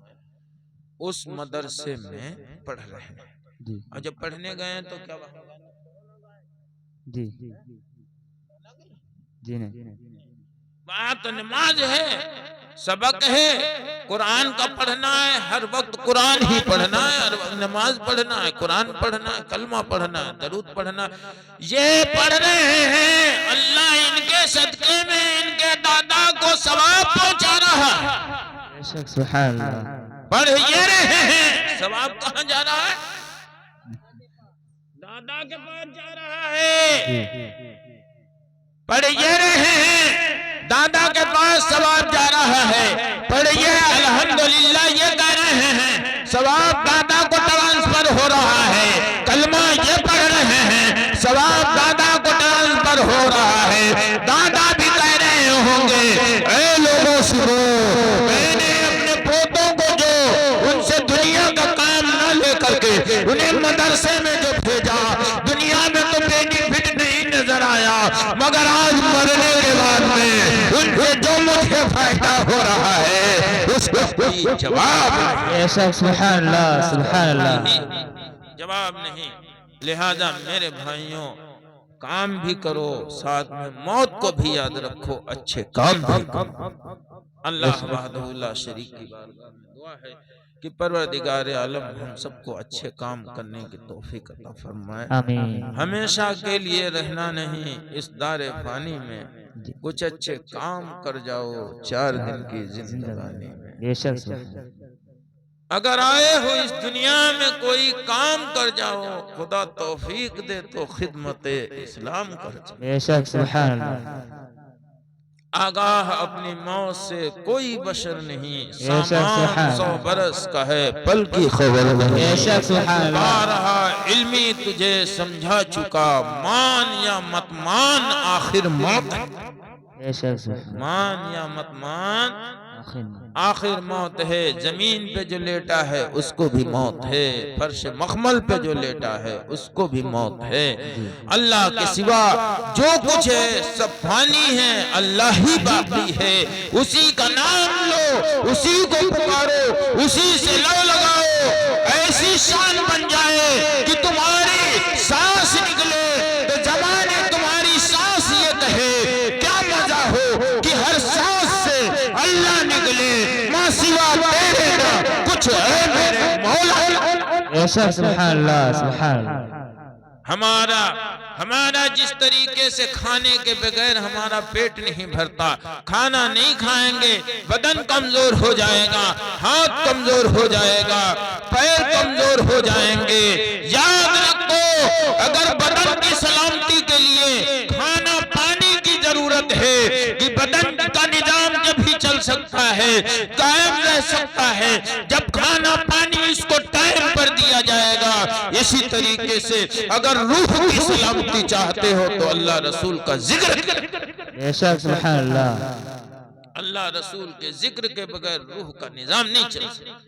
उस मदरसे में पढ़ रहे हैं। और जब पढ़ने गए तो क्या जी जी नहीं, बात नमाज है, सबक है, कुरान का पढ़ना है, हर वक्त कुरान ही पढ़ना है, हर वक्त नमाज पढ़ना है, कुरान पढ़ना है, कलमा पढ़ना है, दरूद पढ़ना, ये पढ़ रहे हैं। अल्लाह इनके सदके में इनके दादा को सवाब पहुंचा रहा है। सुभान अल्लाह। पढ़ ये रहे हैं, सवाब कहाँ जा रहा है? दादा के पास जा रहा है। पढ़ ये रहे हैं, दादा के पास सवाब जा रहा है। पढ़िए अल्हम्दुलिल्लाह ये कह रहे हैं, सवाब दादा को ट्रांसफर हो रहा है। कलमा ये पढ़ रहे हैं, सवाब दादा को ट्रांसफर हो रहा है। दादा भी कह रहे होंगे, ऐ लोगों सुनो, मैंने अपने पोतों को जो उनसे दुनिया का काम न लेकर के उन्हें मदरसे में जो भेजा, दुनिया में तो बेनिफिट नहीं नजर आया, मगर आज मरने के बाद में उनसे जो फायदा हो रहा है उसका कोई जवाब नहीं। बेशक सुभान अल्लाह सुभान अल्लाह। जवाब नहीं। लिहाजा मेरे भाइयों, काम भी करो, साथ में मौत को भी याद रखो, अच्छे काम भी करो। अल्लाह वहदहू ला शरीक की बारगाह में दुआ है कि परवरदिगार आलम हम सबको अच्छे काम करने की तौफीक अता फरमाए। आमीन। हमेशा के लिए रहना नहीं, इस दारे फानी में कुछ अच्छे काम कर जाओ 4 दिन की जिंदगानी में। बेशक सुभान। अगर आए हो इस दुनिया में कोई काम कर जाओ, खुदा तौफीक दे तो खिदमत इस्लाम कर जाओ। बेशक सुभान अल्लाह। आगाह अपनी मौत से कोई बशर नहीं, बेशक सामान सुभान 100 बरस का है पल की खबर नहीं। बेशक सुभान अल्लाह। बारहा इल्मी तुझे समझा चुका, मान या मत मान आखिर मौत है। बेशक सुभान। मान या मत मान आखिर आखिर मौत है। जमीन पे जो लेटा है उसको भी मौत है, फर्श मखमल पे जो लेटा है उसको भी मौत है। अल्लाह के सिवा जो कुछ है सब फानी है, अल्लाह ही बाकी है। उसी का नाम लो, उसी को पुकारो, उसी से लौ लगाओ, ऐसी शान बन जाए कि तुम्हारी सांस निकले तो जमाने तुम्हारी सांस ये कहे। क्या मजा हो कि हर सांस से अल्लाह निकले, मां सिवा तेरे ना कुछ है मेरे मौला। बेशक सुभान अल्लाह सुभान अल्लाह। हमारा जिस तरीके से खाने के बगैर हमारा पेट नहीं भरता, खाना नहीं खाएंगे बदन कमजोर हो जाएगा, हाथ कमजोर हो जाएगा, पैर कमजोर हो जाएंगे। याद रखो, अगर बदन की सलामती के लिए खाना पानी की जरूरत है कि बदन का निजाम जब ही चल सकता है, कायम रह सकता है, जब खाना पानी इसको टाइम पर दिया जाएगा। इसी तरीके से अगर रूह की सलामती चाहते हो तो अल्लाह रसूल का जिक्र। बेशक सुभान अल्लाह। अल्लाह रसूल के जिक्र के बगैर रूह का निजाम नहीं चल सकता।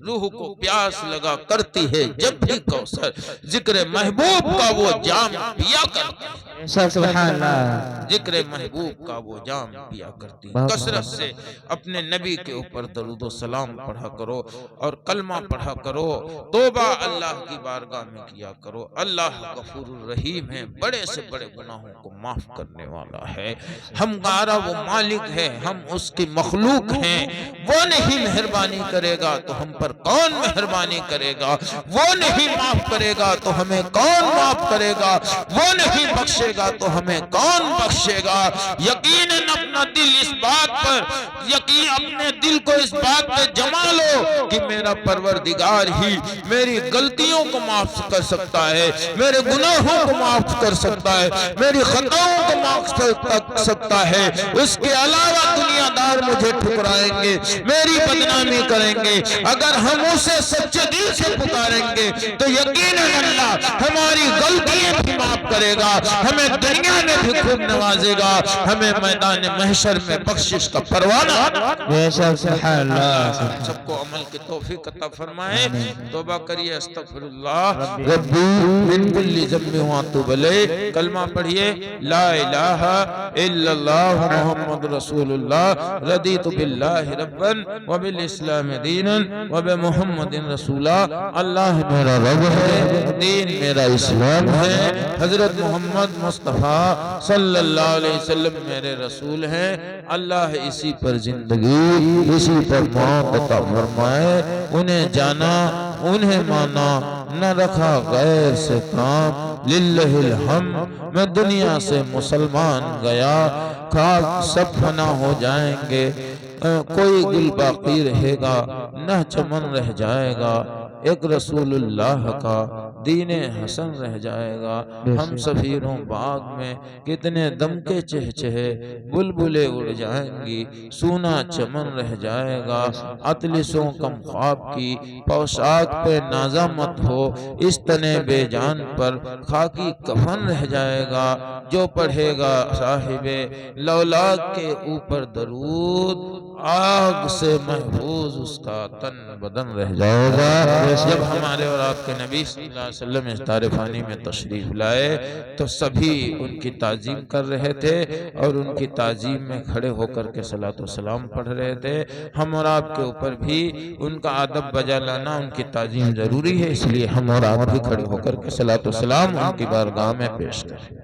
रूह को प्यास लगा करती है जब भी कौसर जिक्र महबूब का वो जाम पिया करती है। बेशक सुभान अल्लाह। जिक्र महबूब का वो जाम पिया करती है। कसरत से अपने नबी के ऊपर दरूद सलाम पढ़ा करो और कलमा पढ़ा करो, तौबा अल्लाह की बारगाह में किया करो। अल्लाह गफूरुर रहीम है, बड़े से बड़े गुनाहों को माफ करने वाला है। हमारा वो मालिक है, हम उसकी मखलूक हैं। वो नहीं मेहरबानी करेगा तो हम पर कौन मेहरबानी करेगा? वो नहीं माफ करेगा तो हमें कौन माफ करेगा? वो नहीं बख्शेगा तो हमें कौन बख्शेगा? यकीनन अपना दिल इस बात पर, यकीन अपने दिल को इस बात पे जमा लो कि मेरा परवरदिगार ही मेरी गलतियों को माफ कर सकता है, मेरे गुनाहों को माफ कर सकता है, मेरी खताओं को माफ कर सकता है। उसके अलावा दुनियादार मुझे ठुकराएंगे, मेरी बदनामी करेंगे। अगर हम उसे सच्चे दिल से पुकारेंगे तो यकीनन अल्लाह हमारी गलतियां भी माफ करेगा, हमें दुनिया में भी खूब नवाजेगा, हमें मैदान महशर में बख्शिश का परवाना। बेशक सुभान अल्लाह। सबको अमल की तौफीक अता फरमाए। तौबा करिए, अस्तगफिरुल्लाह रब्बी मिन कुल्ली ज़म्बि व अतूबु इलैह। कलमा पढ़िए, ला इलाहा इल्लल्लाह मुहम्मद रसूलुल्लाह, रदीतु बिल्लाहि रब्बन व बिल इस्लाम दीनन व बि मुहम्मदिन रसूला। अल्लाह मेरा रब है, दीन मेरा इस्लाम है, हजरत मोहम्मद मुस्तफा सल्लल्लाहु अलैहि वसल्लम मेरे रसूल हैं। अल्लाह इसी पर जिंदगी, इसी पर मौत अता फरमाए। उन्हें जाना, उन्हें माना, न रखा गैर से काम। लिल्लाहिल हम, मैं दुनिया से मुसलमान गया, खाक सब फना हो जाएंगे, कोई गुल बाकी रहेगा, न चमन रह जाएगा, एक रसूलुल्लाह का दीने हसन रह जाएगा। हम सफीरों बाग में कितने दम के चहचहे, बुलबुलें उड़ जाएंगी, सूना चमन रह जाएगा। अतलिसों कम ख्वाब की पोशाक पे नाजा मत हो, इस तने बेजान पर खाकी कफन रह जाएगा। जो पढ़ेगा साहिबे लौलाद के ऊपर दरूद, आग से महफूज उसका तन बदन रह जाएगा। जब हमारे और आपके नबी सल्लल्लाहु अलैहि वसल्लम इस तारिफानी में तशरीफ लाए तो सभी उनकी ताजीम कर रहे थे और उनकी ताजीम में खड़े होकर के सलातो सलाम पढ़ रहे थे। हम और आपके ऊपर भी उनका अदब बजा लाना, उनकी ताजीम जरूरी है, इसलिए हम और आप भी खड़े होकर के सलातो सलाम उनकी बारगाह में पेश करें।